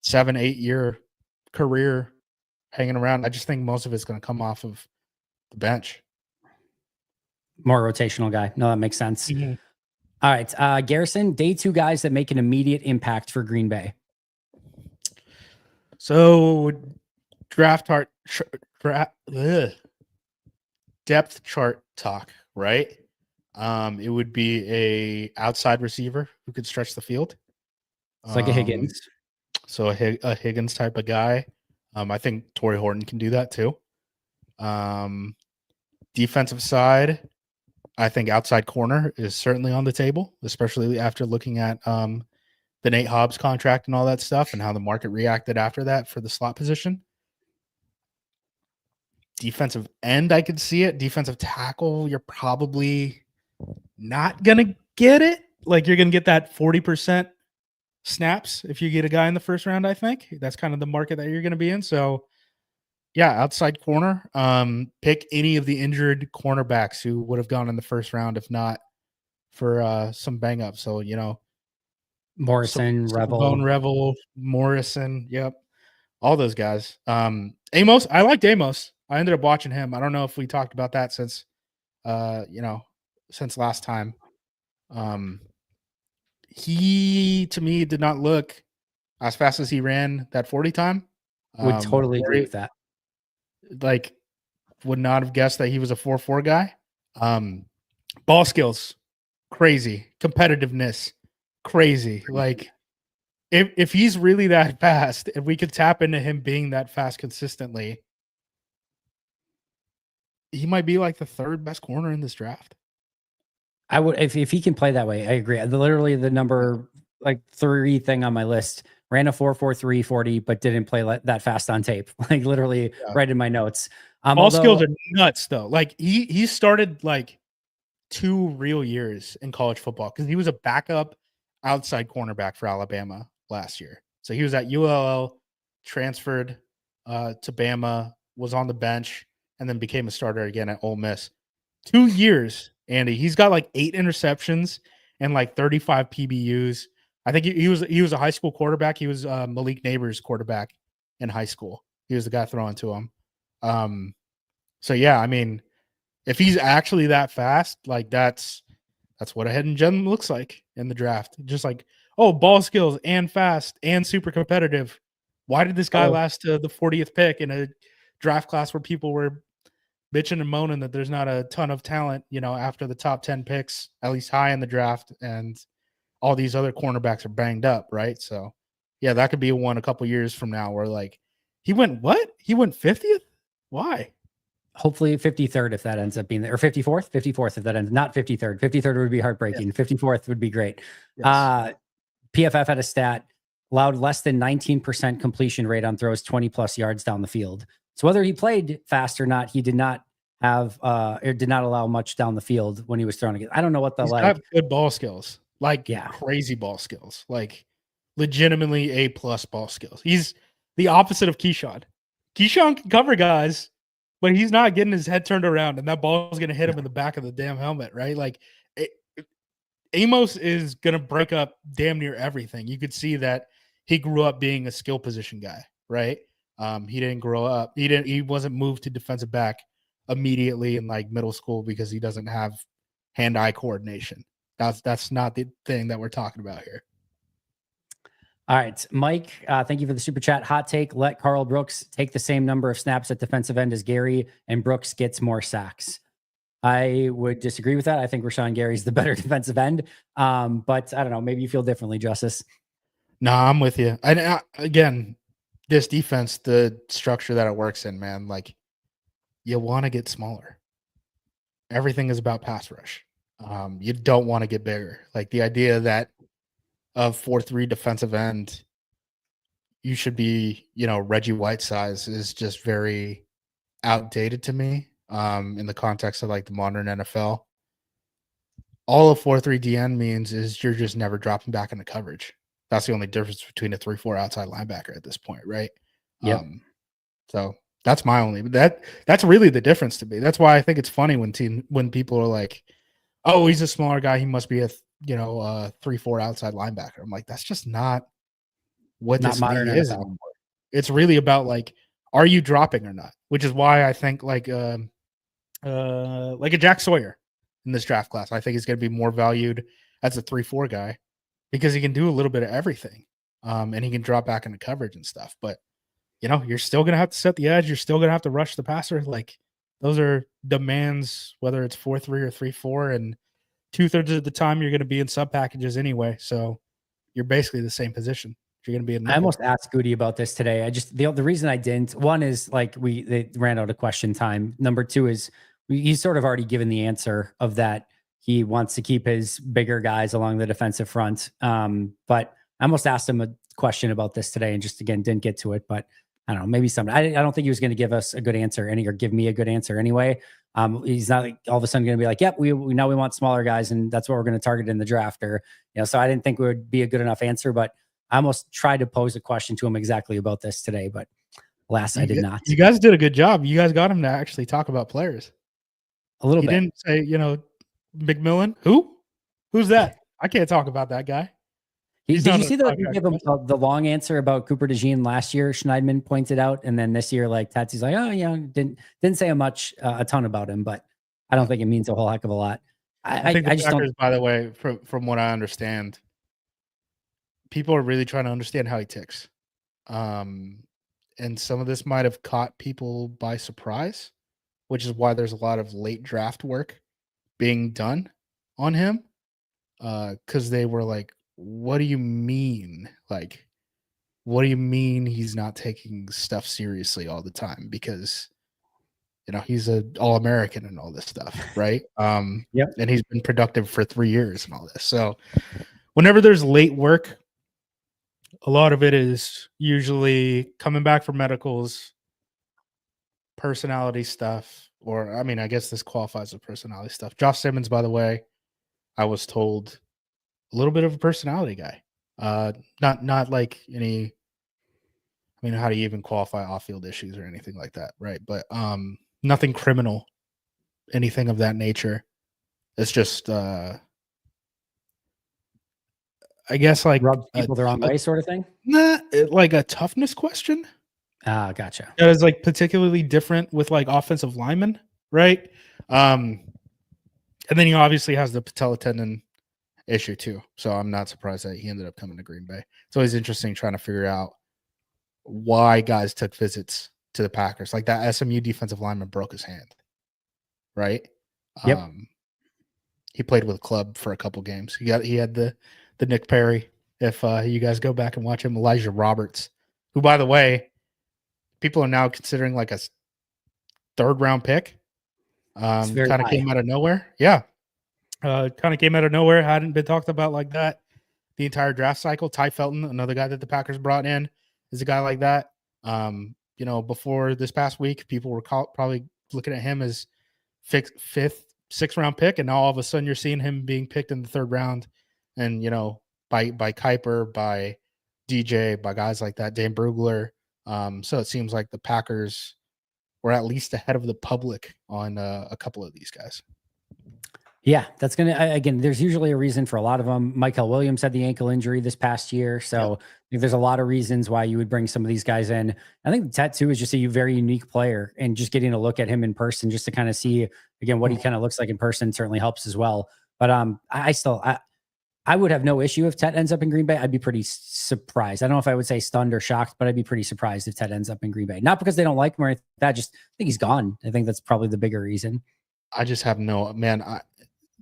7-8 year career hanging around. I just think most of it's going to come off of the bench. More rotational guy. No, that makes sense. Mm-hmm. All right. Garrison, day 2 guys that make an immediate impact for Green Bay. So depth chart talk, right? It would be a outside receiver who could stretch the field. It's like a Higgins. So a Higgins type of guy. I think Torrey Horton can do that too. Defensive side, I think outside corner is certainly on the table, especially after looking at the Nate Hobbs contract and all that stuff and how the market reacted after that for the slot position. Defensive end, I could see it. Defensive tackle, you're probably not going to get it. Like you're going to get that 40% snaps if you get a guy in the first round, I think. That's kind of the market that you're going to be in. So, yeah, outside corner. Pick any of the injured cornerbacks who would have gone in the first round if not for some bang-ups. So, Morrison, Revel. Morrison, yep. All those guys. Amos, I liked Amos. I ended up watching him. I don't know if we talked about that since, since last time. He to me did not look as fast as he ran that 40 time. Would totally agree with that. Like, would not have guessed that he was a 4.4 guy. Ball skills, crazy. Competitiveness, crazy. Like, if he's really that fast, if we could tap into him being that fast consistently, he might be like the third best corner in this draft. I would if he can play that way. I agree. Literally the number like 3 thing on my list ran a 4.43 40, but didn't play that fast on tape. Like literally right in my notes. Ball skills are nuts though. Like he started like 2 real years in college football because he was a backup outside cornerback for Alabama last year. So he was at ULL, transferred to Bama, was on the bench, and then became a starter again at Ole Miss. 2 years, Andy. He's got like 8 interceptions and like 35 PBUs. I think he was a high school quarterback. He was Malik Neighbors' quarterback in high school. He was the guy throwing to him. So yeah, I mean, if he's actually that fast, like that's what a hidden gem looks like in the draft. Just like, oh, ball skills and fast and super competitive. Why did this guy last to the 40th pick in a draft class where people were bitching and moaning that there's not a ton of talent, after the top 10 picks, at least high in the draft, and all these other cornerbacks are banged up, right? So, yeah, that could be one a couple years from now where like he went what? He went 50th? Why? Hopefully 53rd if that ends up being there, or 54th, if that ends, not 53rd. 53rd would be heartbreaking. Yeah. 54th would be great. Yes. PFF had a stat, allowed less than 19% completion rate on throws 20 plus yards down the field. So whether he played fast or not, he did not have or did not allow much down the field when he was throwing it. I don't know what He's got good ball skills, like crazy ball skills, like legitimately A+ ball skills. He's the opposite of Keyshawn. Keyshawn can cover guys, but he's not getting his head turned around, and that ball is going to hit him in the back of the damn helmet, right? Like, Amos is going to break up damn near everything. You could see that he grew up being a skill position guy, right? He didn't grow up. He wasn't moved to defensive back immediately in like middle school because he doesn't have hand-eye coordination. That's not the thing that we're talking about here. All right, Mike, thank you for the super chat. Hot take, let Carl Brooks take the same number of snaps at defensive end as Gary, and Brooks gets more sacks. I would disagree with that. I think Rashawn Gary's the better defensive end. But I don't know, maybe you feel differently, Justice. No, I'm with you. And again, this defense, the structure that it works in, man, like you want to get smaller. Everything is about pass rush. You don't want to get bigger. Like the idea that of 4.3 defensive end, you should be, Reggie White size is just very outdated to me in the context of like the modern NFL. All a 4.3 DN means is you're just never dropping back into coverage. That's the only difference between a 3.4 outside linebacker at this point, right? Yep. So that's my only that's really the difference to me. That's why I think it's funny when people are like, "Oh, he's a smaller guy. He must be a 3.4 outside linebacker." I'm like, that's just not what this league is anymore. It's really about like, are you dropping or not? Which is why I think like a Jack Sawyer in this draft class, I think he's going to be more valued as a 3.4 guy because he can do a little bit of everything, and he can drop back into coverage and stuff. But you're still going to have to set the edge. You're still going to have to rush the passer. Like those are demands, whether it's 4.3 or 3.4, and 2/3 of the time you're going to be in sub packages anyway. So you're basically the same position. You're going to be in. I almost asked Goody about this today. I just the reason I didn't. One is like they ran out of question time. Number two is he's sort of already given the answer of that. He wants to keep his bigger guys along the defensive front. But I almost asked him a question about this today and just again didn't get to it. But I don't know, maybe something. I don't think he was going to give us a good answer or give me a good answer anyway. He's not like all of a sudden going to be like, yep, we know we want smaller guys and that's what we're going to target in the draft, or so I didn't think it would be a good enough answer, but I almost tried to pose a question to him exactly about this today, but alas, I did not. You guys did a good job. You guys got him to actually talk about players. A little bit. He didn't say, McMillan. Who's that? I can't talk about that guy. He's Did not you on see a the contract. give him the long answer about Cooper DeJean last year? Schneidman pointed out, and then this year, like Tatsy's like, oh yeah, didn't say a ton about him, but I don't think it means a whole heck of a lot. I think I the just don't. Packers, by the way, from what I understand, people are really trying to understand how he ticks. And some of this might have caught people by surprise, which is why there's a lot of late draft work being done on him. Because they were like, what do you mean? Like, what do you mean he's not taking stuff seriously all the time? Because he's an All-American and all this stuff, right? Yep. And he's been productive for 3 years and all this. So whenever there's late work, a lot of it is usually coming back from medicals, personality stuff, or I mean, I guess this qualifies as personality stuff. Josh Simmons, by the way, I was told a little bit of a personality guy. Not like any. I mean, how do you even qualify off-field issues or anything like that, right? But nothing criminal, anything of that nature. It's just, I guess, like Rubs people the wrong way, sort of thing. like a toughness question. Ah, gotcha. That is like particularly different with like offensive linemen, right? And then he obviously has the patella tendon issue too. So I'm not surprised that he ended up coming to Green Bay. It's always interesting trying to figure out why guys took visits to the Packers. Like that SMU defensive lineman broke his hand, right? Yep. He played with a club for a couple games. He had the Nick Perry. If you guys go back and watch him, Elijah Roberts, who, by the way, people are now considering like a third-round pick. Kind of came out of nowhere. Yeah. Kind of came out of nowhere. Hadn't been talked about like that the entire draft cycle. Ty Felton, another guy that the Packers brought in, is a guy like that. Before this past week, people were probably looking at him as fifth, sixth-round pick, and now all of a sudden you're seeing him being picked in the third round, and by Kuiper, by DJ, by guys like that, Dane Brugler. So it seems like the Packers were at least ahead of the public on a couple of these guys. Yeah, that's going to, again, there's usually a reason for a lot of them. Michael Williams had the ankle injury this past year. So I think there's a lot of reasons why you would bring some of these guys in. I think the tattoo is just a very unique player, and just getting a look at him in person just to kind of see, again, what he kind of looks like in person certainly helps as well. But I would have no issue if Tet ends up in Green Bay. I'd be pretty surprised. I don't know if I would say stunned or shocked, but I'd be pretty surprised if Tet ends up in Green Bay. Not because they don't like him or anything like that. Just I think he's gone. I think that's probably the bigger reason. I just have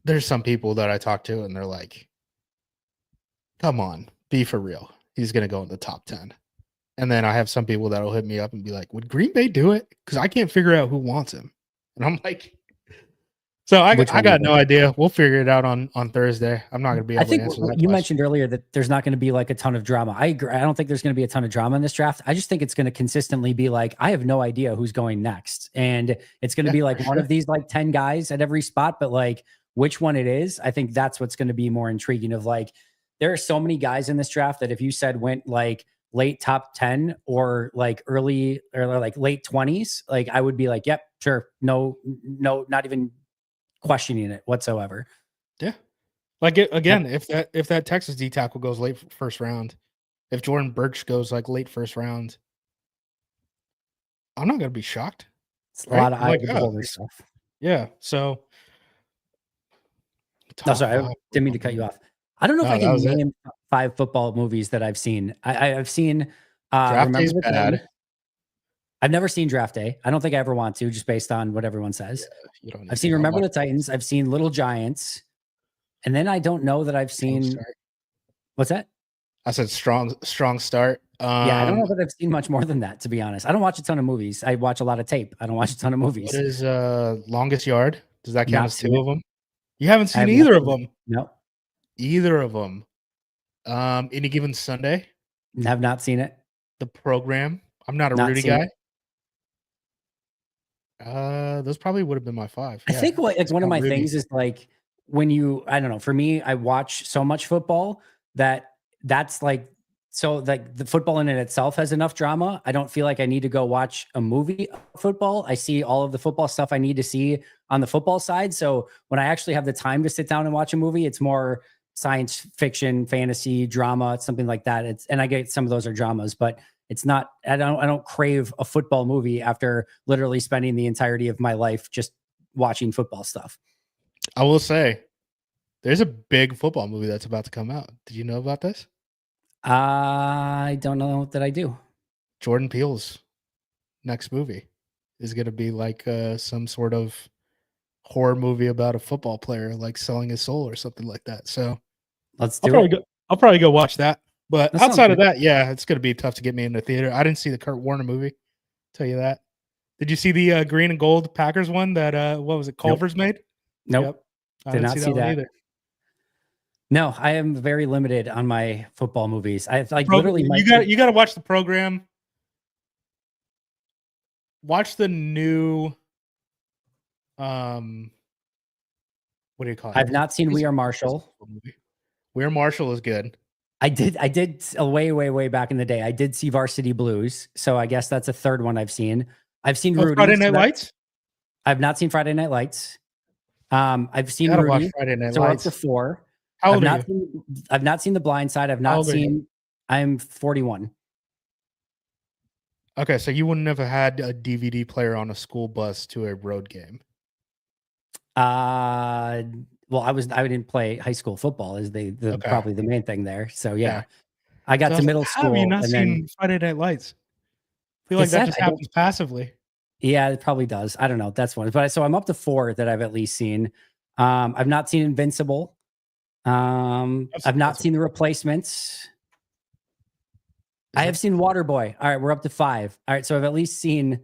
there's some people that I talk to and they're like, come on, be for real. He's going to go in the top 10. And then I have some people that will hit me up and be like, would Green Bay do it? Because I can't figure out who wants him. And I'm like, so I got no idea. We'll figure it out on Thursday. I'm not going to be able to answer that question. You mentioned earlier that there's not going to be like a ton of drama. I agree. I don't think there's going to be a ton of drama in this draft. I just think it's going to consistently be like, I have no idea who's going next. And it's going to be like one of these like 10 guys at every spot, but like which one it is, I think that's what's going to be more intriguing. Of like, there are so many guys in this draft that if you said went like late top 10 or like early or like late 20s, like I would be like, yep, sure. No, not even questioning it whatsoever. Yeah. Like again, if that Texas D tackle goes late first round, if Jordan Birch goes like late first round, I'm not going to be shocked. It's a lot of eye holder stuff. Yeah. So no, sorry, I didn't mean to cut you off. I don't know if I can name 5 football movies that I've seen. I've seen Draft Day's bad. I've never seen Draft Day. I don't think I ever want to, just based on what everyone says. Yeah, I've seen Remember the Titans. I've seen Little Giants. And then I don't know that I've seen. What's that? I said strong start. Yeah, I don't know that I've seen much more than that, to be honest. I don't watch a ton of movies. I watch a lot of tape. I don't watch a ton of movies. What is Longest Yard? Does that count as 2 of them? You haven't seen either of them? No. Either of them. Any Given Sunday? Have not seen it. The Program. I'm not a Rudy guy. Those probably would have been my 5. I think one of my things is like when I don't know, for me, I watch so much football that's like, so like the football in it itself has enough drama. I don't feel like I need to go watch a movie of football. I see all of the football stuff I need to see on the football side. So when I actually have the time to sit down and watch a movie, it's more science fiction, fantasy, drama, something like that. And I get some of those are dramas, but it's not. I don't crave a football movie after literally spending the entirety of my life just watching football stuff. I will say, there's a big football movie that's about to come out. Did you know about this? I don't know that I do. Jordan Peele's next movie is going to be like some sort of horror movie about a football player like selling his soul or something like that. So Let's I'll do it. probably go watch that. But That sounds outside of good. that, yeah, it's going to be tough to get me into theater. I didn't see the Kurt Warner movie. Tell you that. Did you see the green and gold Packers one that what was it? Culver's made? Nope. Yep. I Did didn't not see see that one that. either. No, I am very limited on my football movies. I like literally You got to watch the program. Watch the new what do you call it? I've not seen We Are Marshall. We Are Marshall is good. I did way back in the day. I did see Varsity Blues, so I guess that's a third one I've seen. I've seen Rudy. Friday Night Lights? I've not seen Friday Night Lights. I've seen Gotta Rudy. watch Friday Night So we're up Lights. to 4. How old are you? I've not seen The Blind Side. I've How not old are you? seen. I'm 41. Okay, so you wouldn't have had a DVD player on a school bus to a road game. Well, I didn't play high school football is Okay. probably the main thing there. So yeah. Yeah. I got So I to was middle like, how have you school not and then seen Friday Night Lights? I feel like It's that sad, just I don't- happens passively. yeah, it probably does. I don't know. That's one. But so I'm up to 4 that I've at least seen. I've not seen Invincible. I've not seen The Replacements. I have seen Waterboy. All right, we're up to 5. All right, so I've at least seen.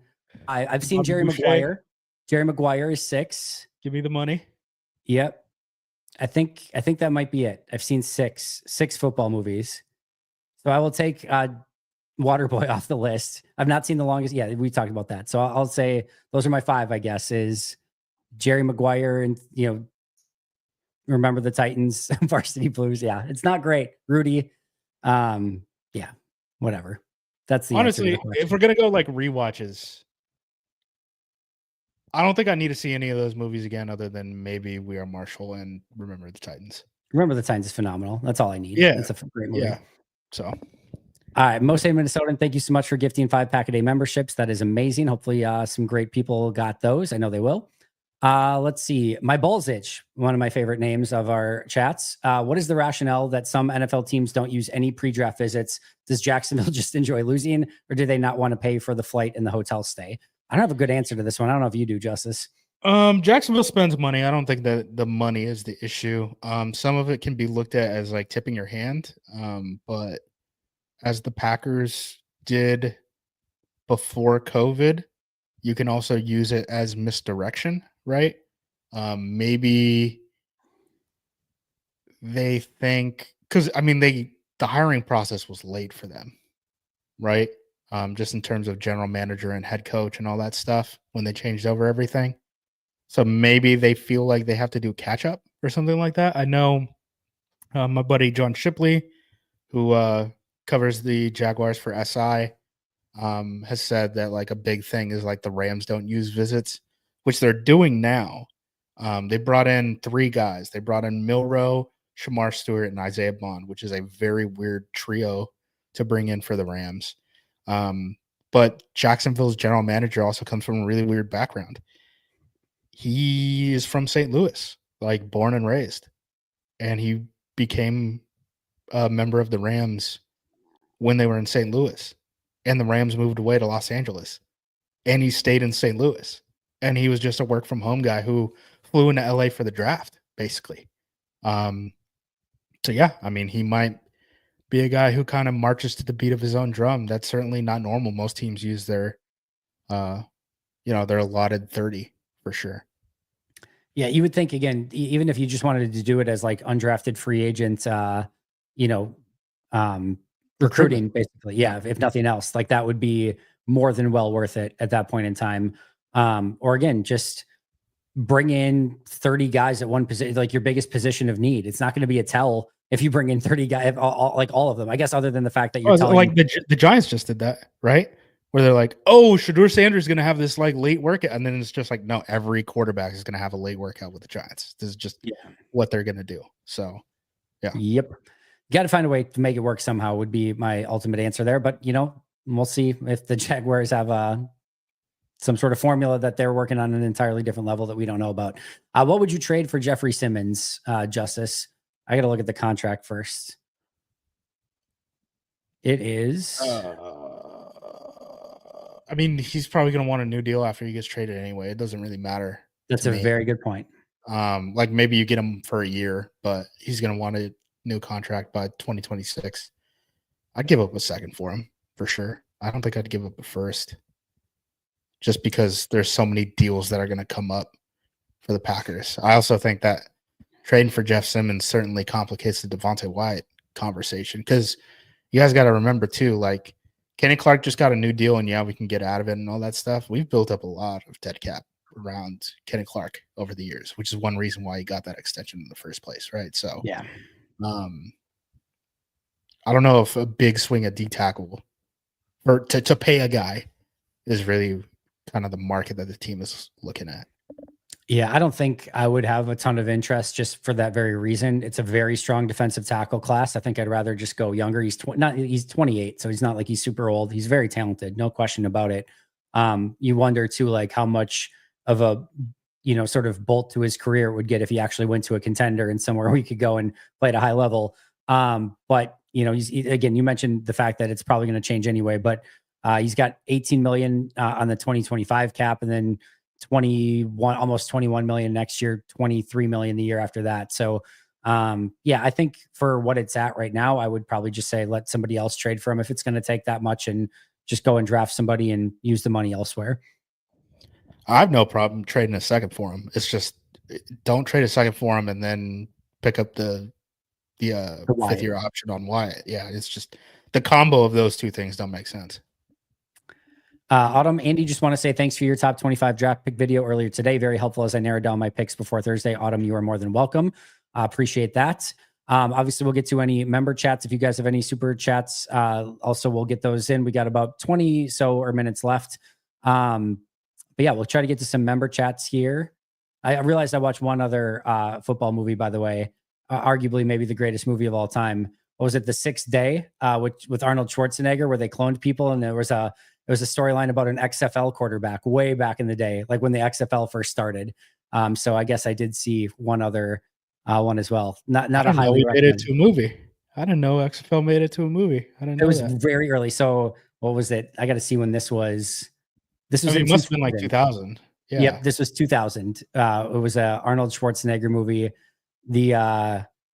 I've seen Bobby Jerry Boucher. Maguire. Jerry Maguire is 6. Give me the money. Yep. I think that might be it. I've seen 6 football movies. So I will take Waterboy off the list. I've not seen The Longest. Yeah, we talked about that. So I'll say those are my 5, I guess, is Jerry Maguire and, Remember the Titans, Varsity Blues. Yeah, it's not great. Rudy. Yeah, whatever. That's the answer to Honestly, the question. if we're gonna go like rewatches, I don't think I need to see any of those movies again, other than maybe We Are Marshall and Remember the Titans. Remember the Titans is phenomenal. That's all I need. Yeah, it's a great movie. Yeah. So, all right, Most Hated Minnesotan, thank you so much for gifting 5 pack-a-day memberships. That is amazing. Hopefully, some great people got those. I know they will. Let's see. My Balls Itch, one of my favorite names of our chats. What is the rationale that some NFL teams don't use any pre-draft visits? Does Jacksonville just enjoy losing, or do they not want to pay for the flight and the hotel stay? I don't have a good answer to this one. I don't know if you do, Justice. Jacksonville spends money. I don't think that the money is the issue. Some of it can be looked at as like tipping your hand. But as the Packers did before COVID, you can also use it as misdirection, right? Maybe they think, because I mean the hiring process was late for them, right? Just in terms of general manager and head coach and all that stuff when they changed over everything. So maybe they feel like they have to do catch up or something like that. I know my buddy John Shipley, who covers the Jaguars for SI, has said that like a big thing is like the Rams don't use visits, which they're doing now. They brought in 3 guys. They brought in Milroe, Shamar Stewart, and Isaiah Bond, which is a very weird trio to bring in for the Rams. But Jacksonville's general manager also comes from a really weird background. He is from St. Louis, like born and raised, and he became a member of the Rams when they were in St. Louis, and the Rams moved away to Los Angeles, and he stayed in St. Louis, and he was just a work from home guy who flew into LA for the draft, basically. So yeah, I mean, he might be a guy who kind of marches to the beat of his own drum. That's certainly not normal. Most teams use their, their allotted 30 for sure. Yeah, you would think, again, even if you just wanted to do it as like undrafted free agent, recruiting, basically. Yeah, if nothing else, like that would be more than well worth it at that point in time. Or again, just bring in 30 guys at one position, like your biggest position of need. It's not going to be a tell if you bring in 30 guys, like all of them, I guess, other than the fact that you're telling like the Giants just did that, right? Where they're like, oh, Shedeur Sanders is going to have this like late workout. And then it's just like, no, every quarterback is going to have a late workout with the Giants. This is just what they're going to do. So Yeah. Yep. Got to find a way to make it work somehow would be my ultimate answer there. But, we'll see if the Jaguars have some sort of formula that they're working on an entirely different level that we don't know about. What would you trade for Jeffrey Simmons, Justice? I got to look at the contract first. It is. I mean, he's probably going to want a new deal after he gets traded anyway. It doesn't really matter. That's a very good point. Like maybe you get him for a year, but he's going to want a new contract by 2026. I'd give up a second for him for sure. I don't think I'd give up a first just because there's so many deals that are going to come up for the Packers. I also think that trading for Jeff Simmons certainly complicates the Devontae Wyatt conversation because you guys got to remember too, like Kenny Clark just got a new deal and yeah, we can get out of it and all that stuff. We've built up a lot of dead cap around Kenny Clark over the years, which is one reason why he got that extension in the first place, right? So, yeah. I don't know if a big swing at D tackle or to pay a guy is really kind of the market that the team is looking at. Yeah, I don't think I would have a ton of interest just for that very reason. It's a very strong defensive tackle class. I think I'd rather just go younger. He's 28, so he's not like he's super old. He's very talented, no question about it. You wonder too, like how much of a sort of bolt to his career it would get if he actually went to a contender and somewhere we could go and play at a high level. But again, you mentioned the fact that it's probably going to change anyway. But he's got 18 million on the 2025 cap, and then 21, almost 21 million next year, 23 million the year after that. So, I think for what it's at right now, I would probably just say let somebody else trade for him if it's going to take that much, and just go and draft somebody and use the money elsewhere. I have no problem trading a second for him. It's just don't trade a second for him and then pick up the fifth-year option on Wyatt. Yeah, it's just the combo of those two things don't make sense. Autumn, Andy, just want to say thanks for your top 25 draft pick video earlier today. Very helpful as I narrowed down my picks before Thursday. Autumn, you are more than welcome. Appreciate that. Obviously, we'll get to any member chats. If you guys have any super chats, also we'll get those in. We got about 20 minutes left. But yeah, we'll try to get to some member chats here. I realized I watched one other football movie, by the way, arguably maybe the greatest movie of all time. What was it? The Sixth Day, with Arnold Schwarzenegger, where they cloned people, and there was a storyline about an XFL quarterback way back in the day, like when the XFL first started. So I guess I did see one other one as well. Not a highly made it to a movie. I didn't know XFL made it to a movie. I didn't know it was that. very early. So what was it? I got to see when this was. This was. It must have been like 2000. Yeah. Yep. This was 2000. It was a Arnold Schwarzenegger movie.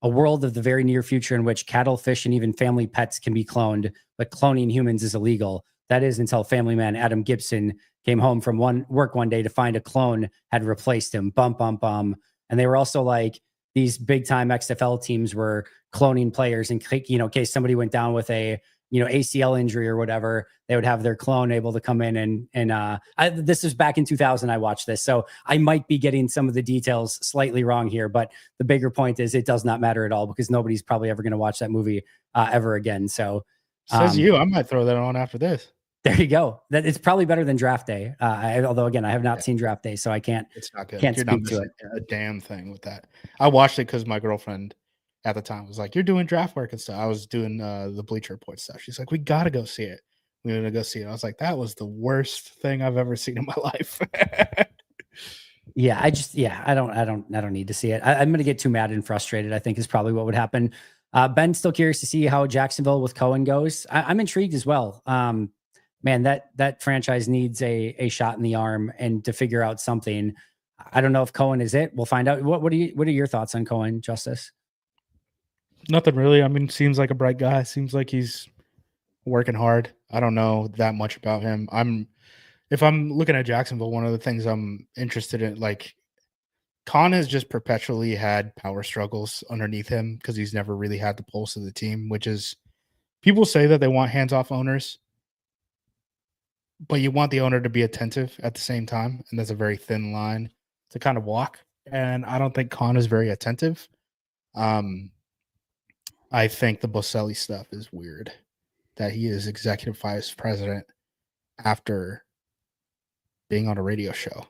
A world of the very near future in which cattle, fish, and even family pets can be cloned, but cloning humans is illegal. That is until family man Adam Gibson came home from work one day to find a clone had replaced him. Bum, bum, bum. And they were also like, these big time XFL teams were cloning players in case somebody went down with a ACL injury or whatever, they would have their clone able to come in and this is back in 2000. I watched this, so I might be getting some of the details slightly wrong here, but the bigger point is it does not matter at all because nobody's probably ever going to watch that movie ever again. So says you, I might throw that on after this. There you go. That it's probably better than Draft Day. Although again, I have not seen Draft Day, so I can't. It's not good. Can't You're speak not to it. A damn thing with that. I watched it because my girlfriend at the time was like, "You're doing draft work and stuff." I was doing the Bleacher Report stuff. She's like, "We gotta go see it. We're gonna go see it." I was like, "That was the worst thing I've ever seen in my life." Yeah, I don't need to see it. I'm going to get too mad and frustrated, I think is probably what would happen. Ben's still curious to see how Jacksonville with Cohen goes. I'm intrigued as well. Man, that franchise needs a shot in the arm and to figure out something. I don't know if Cohen is it. We'll find out. What are your thoughts on Cohen, Justice? Nothing really. I mean, seems like a bright guy. Seems like he's working hard. I don't know that much about him. If I'm looking at Jacksonville, one of the things I'm interested in, like, Khan has just perpetually had power struggles underneath him because he's never really had the pulse of the team, which is, people say that they want hands-off owners, but you want the owner to be attentive at the same time, and that's a very thin line to kind of walk. And I don't think Khan is very attentive. I think the Boselli stuff is weird, that he is executive vice president after being on a radio show.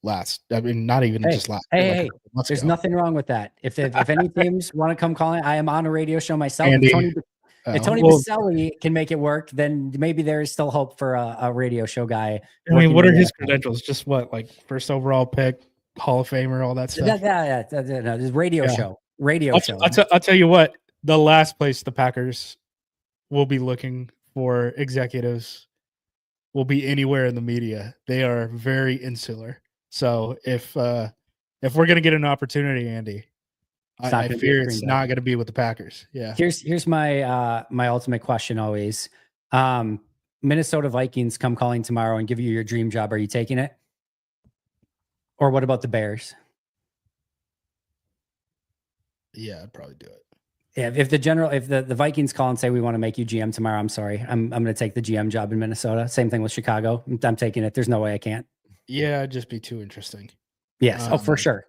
last. I mean, not even just last year, like a Hey, couple months there's ago. nothing wrong with that. If any teams want to come calling, I am on a radio show myself. Andy, If Tony well, Baselli can make it work, then maybe there is still hope for a radio show guy. I mean, Working what in are the his NFL. credentials? Just what, like first overall pick, Hall of Famer, all that stuff. No, this radio Yeah. show, radio show. I'll tell you what. The last place the Packers will be looking for executives will be anywhere in the media. They are very insular. So if we're gonna get an opportunity, Andy, I fear it's not gonna be with the Packers. Yeah. Here's my my ultimate question always. Minnesota Vikings come calling tomorrow and give you your dream job. Are you taking it? Or what about the Bears? Yeah, I'd probably do it. Yeah, if the Vikings call and say we want to make you GM tomorrow, I'm sorry. I'm going to take the GM job in Minnesota. Same thing with Chicago. I'm taking it. There's no way I can't. Yeah, it'd just be too interesting. Yes. Oh, for sure.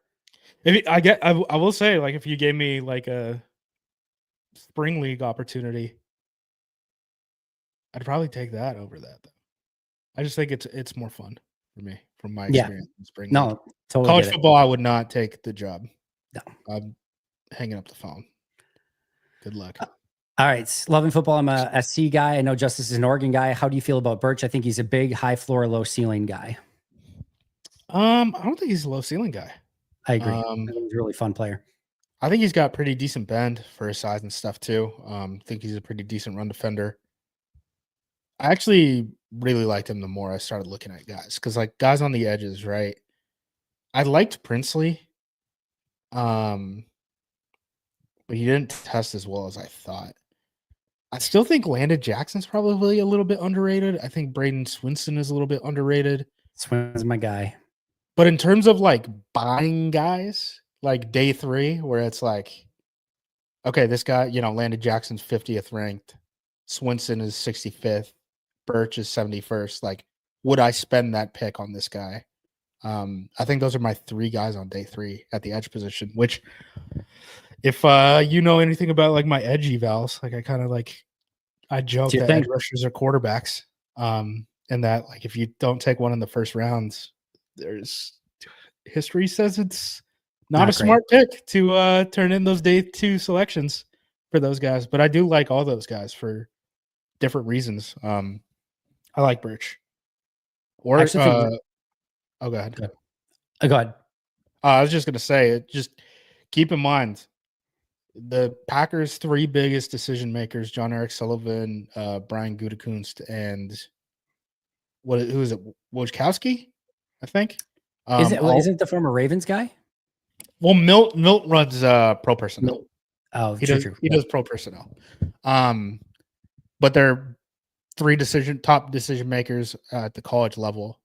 I will say, like, if you gave me like a spring league opportunity, I'd probably take that over that. Though. I just think it's more fun for me from my experience in spring league. No, totally. College football, I would not take the job. No. I'm hanging up the phone. Good luck. All right. Loving football. I'm a SC guy. I know Justice is an Oregon guy. How do you feel about Birch? I think he's a big, high floor, low ceiling guy. I don't think he's a low ceiling guy. I agree. He's a really fun player. I think he's got pretty decent bend for his size and stuff too. I think he's a pretty decent run defender. I actually really liked him the more I started looking at guys because like guys on the edges, right? I liked Princely, but he didn't test as well as I thought. I still think Landon Jackson's probably a little bit underrated. I think Braden Swinson is a little bit underrated. Swinson's my guy. But in terms of like buying guys, like day 3, where it's like, okay, this guy, Landon Jackson's 50th ranked, Swinson is 65th, Birch is 71st. Like, would I spend that pick on this guy? I think those are my 3 guys on day 3 at the edge position, which if you know anything about like my edge evals, like I joke that edge rushers are quarterbacks. And that like if you don't take one in the first rounds, there's history says it's not a smart pick to turn in those day 2 selections for those guys. But I do like all those guys for different reasons. I like Birch. Or go ahead. Go ahead. I was just gonna say, just keep in mind the Packers' 3 biggest decision makers: John Eric Sullivan, Brian Gutekunst, and who is it? Wojciechowski, I think. Isn't it the former Ravens guy? Well, Milt runs pro personnel. Oh, he does pro personnel. But they're 3 top decision makers at the college level.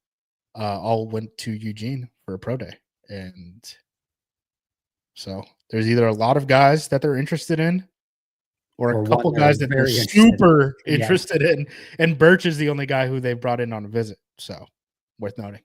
All went to Eugene for a pro day, and so there's either a lot of guys that they're interested in, or a couple guys that they're super interested in. And Birch is the only guy who they brought in on a visit. So worth noting.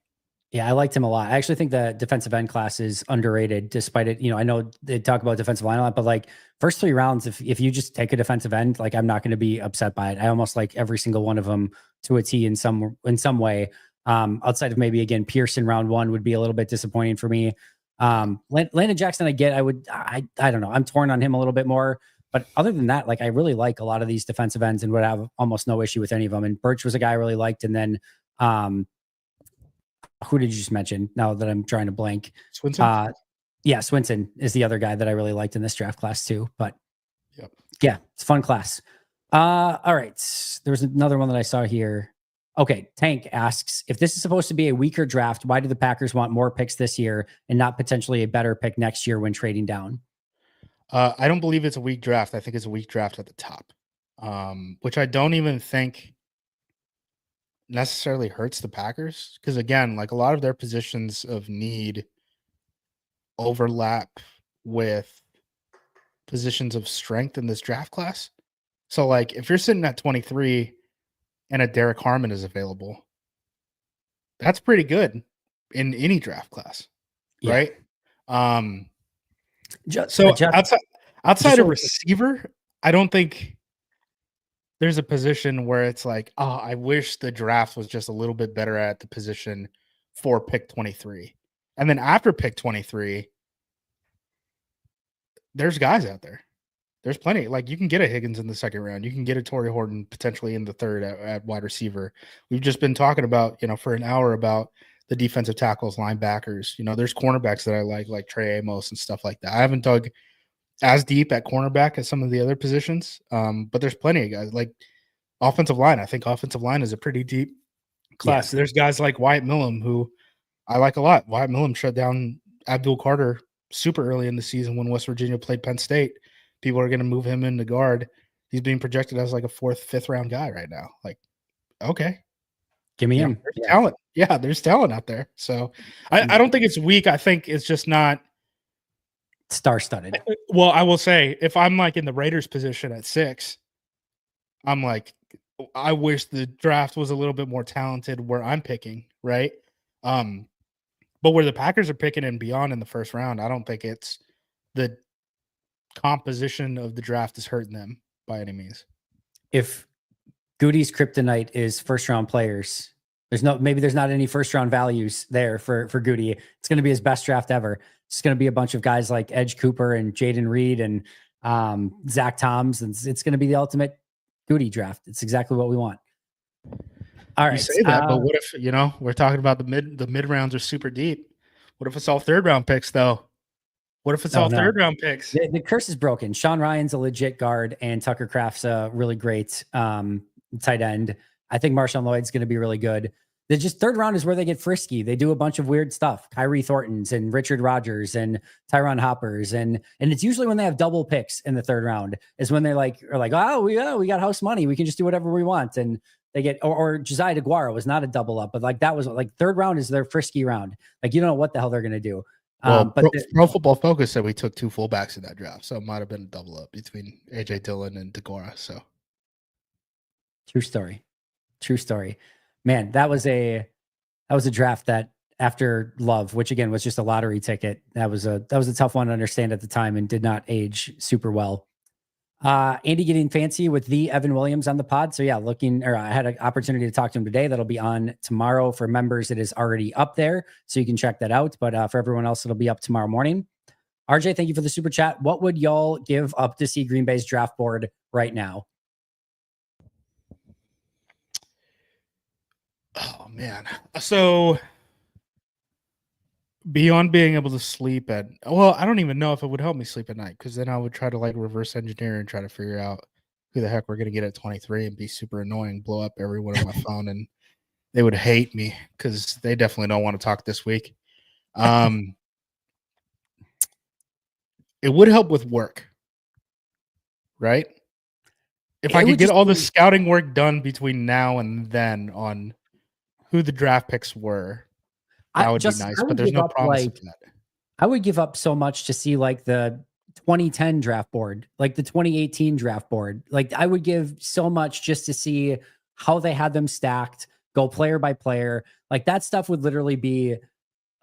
Yeah, I liked him a lot. I actually think the defensive end class is underrated, despite it. I know they talk about defensive line a lot, but like first 3 rounds, if you just take a defensive end, like I'm not going to be upset by it. I almost like every single one of them to a T in some way. Outside of maybe again Pearson round 1 would be a little bit disappointing for me. Landon Jackson, I don't know. I'm torn on him a little bit more. But other than that, like I really like a lot of these defensive ends and would have almost no issue with any of them. And Birch was a guy I really liked. And then who did you just mention? Now that I'm trying to blank. Swinson? Yeah, Swinson is the other guy that I really liked in this draft class too. But yep. Yeah, it's a fun class. All right. There's another one that I saw here. Okay, Tank asks, if this is supposed to be a weaker draft, why do the Packers want more picks this year and not potentially a better pick next year when trading down? I don't believe it's a weak draft. I think it's a weak draft at the top, which I don't even think necessarily hurts the Packers. Because again, like a lot of their positions of need overlap with positions of strength in this draft class. So like if you're sitting at 23 and a Derek Harmon is available, that's pretty good in any draft class, right? So outside of receiver, I don't think there's a position where it's like, oh, I wish the draft was just a little bit better at the position for pick 23. And then after pick 23, there's guys out there. There's plenty. Like, you can get a Higgins in the second round. You can get a Torrey Horton potentially in the third at wide receiver. We've just been talking about, for an hour about the defensive tackles, linebackers. There's cornerbacks that I like Trey Amos and stuff like that. I haven't dug as deep at cornerback as some of the other positions, but there's plenty of guys. Like offensive line. I think offensive line is a pretty deep class. Yeah. There's guys like Wyatt Millum, who I like a lot. Wyatt Millum shut down Abdul Carter super early in the season when West Virginia played Penn State. People are going to move him into guard. He's being projected as like a 4th, 5th round guy right now. Like, okay. Give me him. There's talent. Yeah, there's talent out there. So I don't think it's weak. I think it's just not star-studded. Well, I will say, if I'm like in the Raiders position at 6, I'm like, I wish the draft was a little bit more talented where I'm picking, right? But where the Packers are picking and beyond in the first round, I don't think it's the composition of the draft is hurting them by any means. If Goody's kryptonite is first-round players, there's not any first-round values there for Goody. It's going to be his best draft ever. It's going to be a bunch of guys like Edge Cooper and Jaden Reed and Zach Toms, and it's going to be the ultimate Goody draft. It's exactly what we want. All right, you say that, but what if we're talking about the mid rounds are super deep? What if it's all 3rd round picks though? What if it's all 3rd round picks? The curse is broken. Sean Ryan's a legit guard, and Tucker Kraft's a really great tight end. I think Marshawn Lloyd's going to be really good. The 3rd round is where they get frisky. They do a bunch of weird stuff. Kyrie Thorntons and Richard Rodgers and Tyron Hoppers. And it's usually when they have double picks in the 3rd round is when they are like, oh, we got house money. We can just do whatever we want. And they get, or Josiah DeGuara was not a double up, but like that was like 3rd round is their frisky round. Like, you don't know what the hell they're going to do. Well, but Pro Football Focus said we took 2 fullbacks in that draft. So it might've been a double up between AJ Dillon and DeGuara. So true story. Man, that was a draft that after Love, which again was just a lottery ticket, that was a tough one to understand at the time and did not age super well. Andy getting fancy with the Evan Williams on the pod. So yeah, I had an opportunity to talk to him today. That'll be on tomorrow. For members, it is already up there, so you can check that out. But for everyone else, it'll be up tomorrow morning. RJ, thank you for the super chat. What would y'all give up to see Green Bay's draft board right now? Oh man. So beyond being able to sleep I don't even know if it would help me sleep at night, because then I would try to like reverse engineer and try to figure out who the heck we're going to get at 23 and be super annoying, blow up everyone on my phone, and they would hate me because they definitely don't want to talk this week. It would help with work, right? If I could get all the scouting work done between now and then on who the draft picks were, that would be nice, but there's no promise of that. I would give up so much to see like the 2010 draft board, like the 2018 draft board. Like I would give so much just to see how they had them stacked, go player by player. Like that stuff would literally be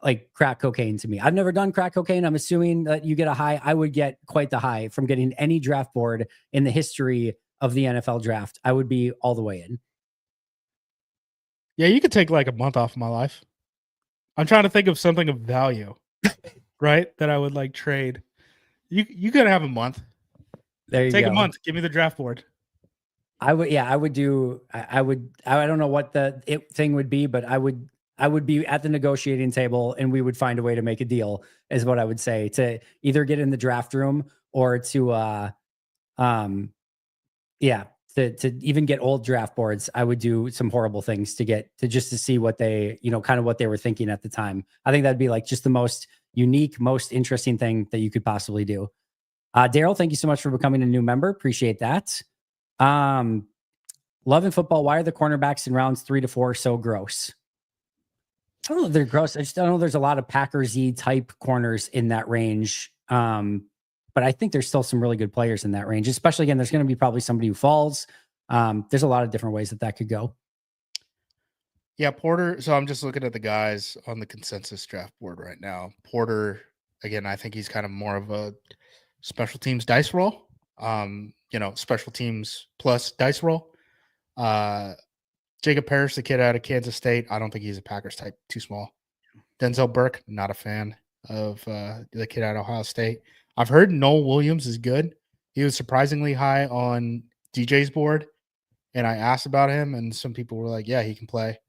like crack cocaine to me. I've never done crack cocaine. I'm assuming that you get a high. I would get quite the high from getting any draft board in the history of the NFL draft. I would be all the way in. Yeah, you could take like a month off of my life. I'm trying to think of something of value, right? That I would like trade. You could have a month. There you take go. a month. Give me the draft board. I would do. I don't know what the thing would be, but I would be at the negotiating table and we would find a way to make a deal, is what I would say, to either get in the draft room or to to even get old draft boards. I would do some horrible things to see what they, kind of what they were thinking at the time. I think that'd be like just the most unique, most interesting thing that you could possibly do. Daryl, thank you so much for becoming a new member. Appreciate that. Love and Football. Why are the cornerbacks in rounds 3 to 4 so gross? I don't know if they're gross. I just don't know. There's a lot of Packers-y type corners in that range. But I think there's still some really good players in that range, especially again, there's going to be probably somebody who falls. There's a lot of different ways that could go. Yeah. Porter. So I'm just looking at the guys on the consensus draft board right now. Porter, again, I think he's kind of more of a special teams dice roll. Special teams plus dice roll. Jacob Parrish, the kid out of Kansas State, I don't think he's a Packers type, too small. Denzel Burke, not a fan of the kid at Ohio State. I've heard Noel Williams is good. He was surprisingly high on DJ's board, and I asked about him, and some people were like, "Yeah, he can play."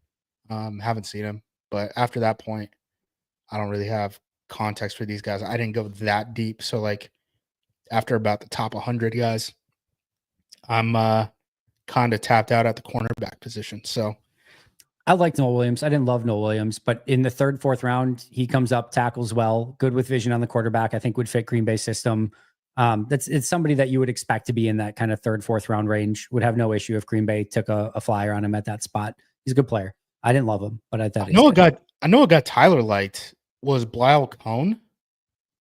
Haven't seen him, but after that point, I don't really have context for these guys. I didn't go that deep, so like after about the top 100 guys, I'm kind of tapped out at the cornerback position. So I liked Noel Williams. I didn't love Noel Williams, but in the third, fourth round, he comes up, tackles well, good with vision on the quarterback. I think would fit Green Bay's system. It's somebody that you would expect to be in that kind of third, fourth round range. Would have no issue if Green Bay took a flyer on him at that spot. He's a good player. I didn't love him, but I thought I know a guy Tyler liked was Blyle Cone,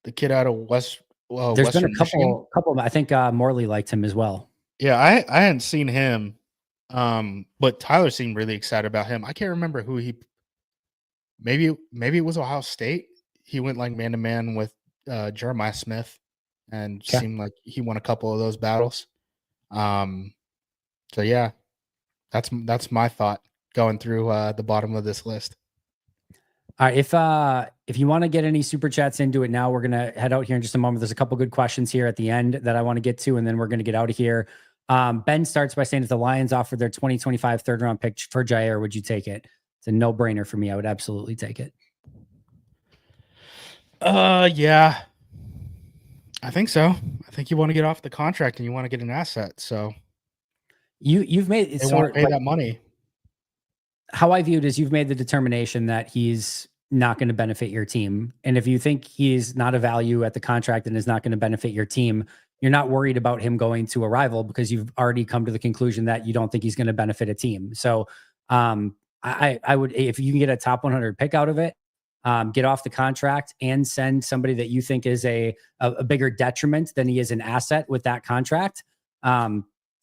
the kid out of There's Western been a couple. I think Morley liked him as well. Yeah, I hadn't seen him, but Tyler seemed really excited about him. I can't remember who he. Maybe it was Ohio State. He went like man to man with Jeremiah Smith, and seemed like he won a couple of those battles. So yeah, that's my thought going through the bottom of this list. All right, if you want to get any super chats into it now, we're gonna head out here in just a moment. There's a couple good questions here at the end that I want to get to, and then we're gonna get out of here. Ben starts by saying, if the Lions offered their 2025 third round pick for Jair, would you take it? It's a no brainer for me. I would absolutely take it. Yeah, I think so. I think you want to get off the contract and you want to get an asset. So you've made it. They want to pay that money. How I view it is you've made the determination that he's not going to benefit your team. And if you think he's not a value at the contract and is not going to benefit your team, you're not worried about him going to a rival because you've already come to the conclusion that you don't think he's going to benefit a team. So I would, if you can get a top 100 pick out of it, get off the contract and send somebody that you think is a bigger detriment than he is an asset with that contract.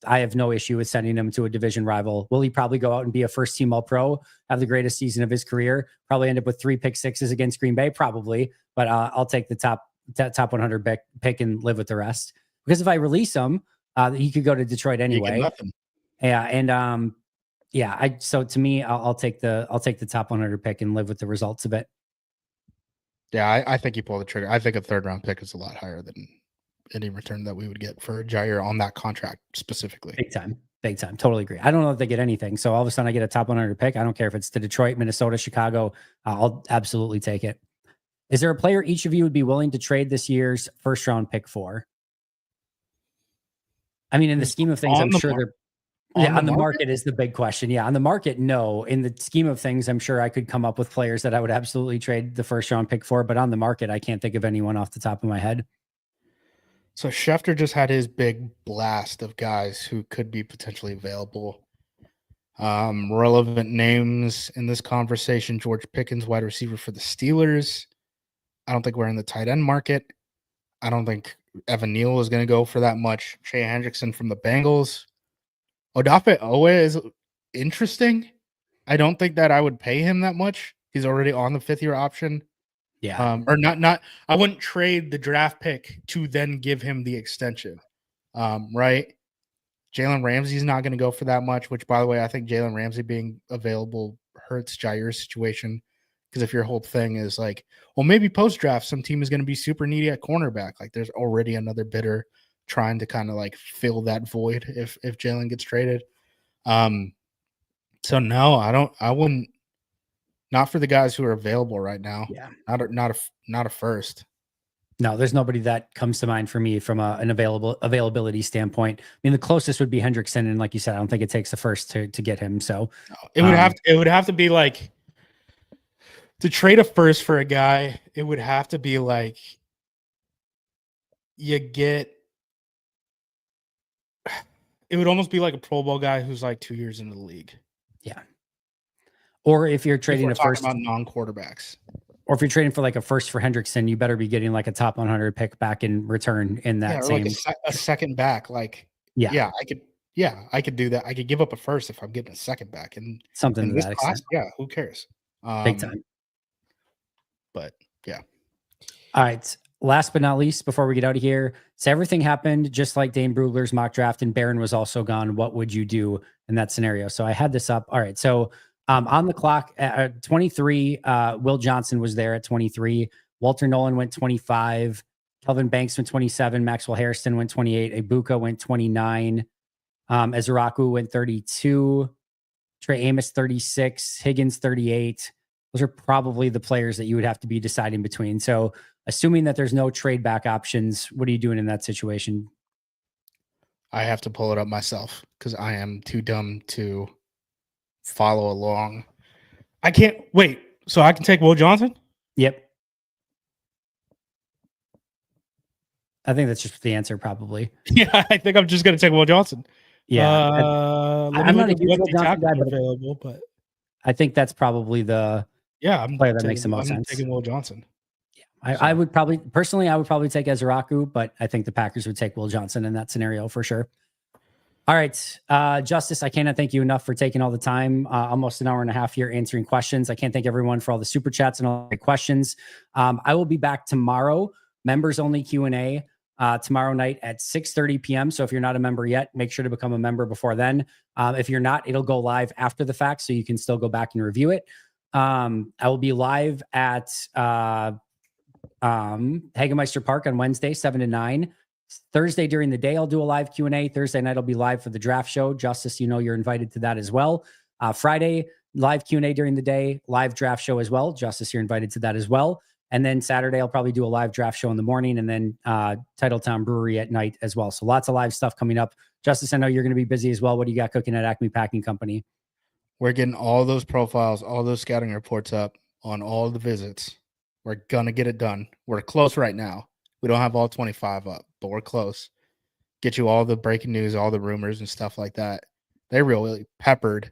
I have no issue with sending him to a division rival. Will he probably go out and be a first team All Pro, have the greatest season of his career, probably end up with 3 pick sixes against Green Bay? Probably, but I'll take the top 100 pick and live with the rest. Because if I release him, he could go to Detroit anyway. Yeah. And so to me, I'll take the top 100 pick and live with the results of it. Yeah. I think you pull the trigger. I think a third round pick is a lot higher than any return that we would get for Jair on that contract specifically. Big time. Totally agree. I don't know if they get anything. So all of a sudden I get a top 100 pick. I don't care if it's to Detroit, Minnesota, Chicago. I'll absolutely take it. Is there a player each of you would be willing to trade this year's first round pick for? I mean, in the scheme of things, I'm sure they're on the market is the big question. Yeah. On the market, no. In the scheme of things, I'm sure I could come up with players that I would absolutely trade the first round pick for, but on the market, I can't think of anyone off the top of my head. So Schefter just had his big blast of guys who could be potentially available. Relevant names in this conversation: George Pickens, wide receiver for the Steelers. I don't think we're in the tight end market. I don't think Evan Neal is going to go for that much. Shea Hendrickson from the Bengals. Odafe Owe is interesting. I don't think that I would pay him that much. He's already on the 5th-year option. Yeah. Or not. I wouldn't trade the draft pick to then give him the extension. Right. Jalen Ramsey's not going to go for that much, which, by the way, I think Jalen Ramsey being available hurts Jair's situation. Because if your whole thing is like, well, maybe post-draft, some team is going to be super needy at cornerback. Like there's already another bidder trying to kind of like fill that void if Jalen gets traded. So no, I wouldn't. Not for the guys who are available right now. Yeah. Not a first. No, there's nobody that comes to mind for me from an availability standpoint. I mean, the closest would be Hendrickson, and like you said, I don't think it takes a first to get him. So no, it would have to be like to trade a first for a guy. It would have to be like you get. It would almost be like a Pro Bowl guy who's like 2 years into the league. Yeah. Or if you're trading a first about non-quarterbacks, or if you're trading for like a first for Hendrickson, you better be getting like a top 100 pick back in return in that same like a second back. Like, I could do that. I could give up a first if I'm getting a second back and something to that extent. Yeah. Who cares? Big time. But yeah. All right. Last but not least, before we get out of here, so everything happened just like Dane Brugler's mock draft and Barron was also gone. What would you do in that scenario? So I had this up. All right. So On the clock at 23, Will Johnson was there at 23. Walter Nolan went 25. Kelvin Banks went 27. Maxwell Hairston went 28. Ibuka went 29. Ezuraku went 32. Trey Amos 36. Higgins 38. Those are probably the players that you would have to be deciding between. So assuming that there's no trade back options, what are you doing in that situation? I have to pull it up myself because I am too dumb to follow along. I can't wait. So I can take Will Johnson? Yep. I think that's just the answer, probably. Yeah, I think I'm just going to take Will Johnson. Yeah. I'm not a huge Will Johnson guy, but available, but I think that's probably the player that makes the most sense. I'm taking Will Johnson. Yeah, I would probably take Ezuraku, but I think the Packers would take Will Johnson in that scenario for sure. All right, Justis, I cannot thank you enough for taking all the time, almost an hour and a half here answering questions. I can't thank everyone for all the super chats and all the questions. I will be back tomorrow, members only Q&A, tomorrow night at 6:30 p.m. So if you're not a member yet, make sure to become a member before then. If you're not, it'll go live after the fact, so you can still go back and review it. I will be live at Hagemeister Park on Wednesday, 7 to 9. Thursday during the day, I'll do a live Q&A. Thursday night, I'll be live for the draft show. Justis, you know you're invited to that as well. Friday, live Q&A during the day, live draft show as well. Justis, you're invited to that as well. And then Saturday, I'll probably do a live draft show in the morning, and then Titletown Brewery at night as well. So lots of live stuff coming up. Justis, I know you're going to be busy as well. What do you got cooking at Acme Packing Company? We're getting all those profiles, all those scouting reports up on all the visits. We're going to get it done. We're close right now. We don't have all 25 up, but we're close. Get you all the breaking news, all the rumors and stuff like that. They really peppered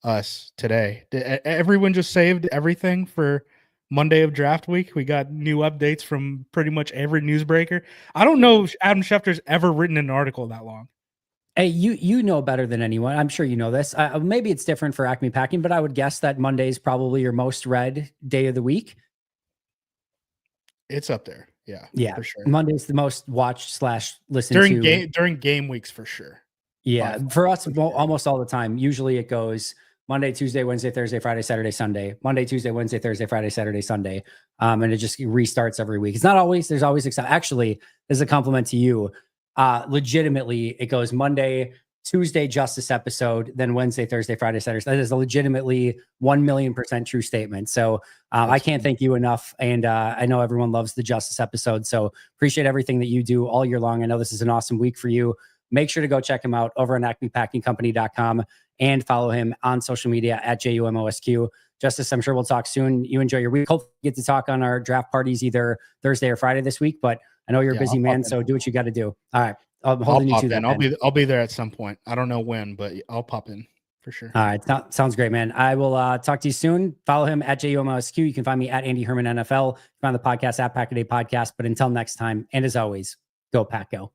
us today. Everyone just saved everything for Monday of draft week. We got new updates from pretty much every newsbreaker. I don't know if Adam Schefter's ever written an article that long. Hey, you know better than anyone. I'm sure you know this. Maybe it's different for Acme Packing, but I would guess that Monday is probably your most read day of the week. It's up there. Yeah, for sure. Monday's the most watched / listened to during game weeks for sure. Yeah, for us, almost all the time. Usually it goes Monday, Tuesday, Wednesday, Thursday, Friday, Saturday, Sunday. Monday, Tuesday, Wednesday, Thursday, Friday, Saturday, Sunday. And it just restarts every week. It's not always. There's always actually, this is a compliment to you. Legitimately, it goes Monday, Tuesday, Justis episode, then Wednesday, Thursday, Friday, Saturday. That is a legitimately 1,000,000% true statement. So I can't thank you enough. And I know everyone loves the Justis episode. So appreciate everything that you do all year long. I know this is an awesome week for you. Make sure to go check him out over on acmepackingcompany.com and follow him on social media at JUMOSQ. Justis, I'm sure we'll talk soon. You enjoy your week. Hopefully get to talk on our draft parties either Thursday or Friday this week, but I know you're a busy man, so do what you got to do. All right. I'm holding you to that. I'll be there at some point. I don't know when, but I'll pop in for sure. All right. Sounds great, man. I will talk to you soon. Follow him at JUMOSQ. You can find me at Andy Herman NFL. Find the podcast at Pack a Day Podcast. But until next time, and as always, go Pack Go.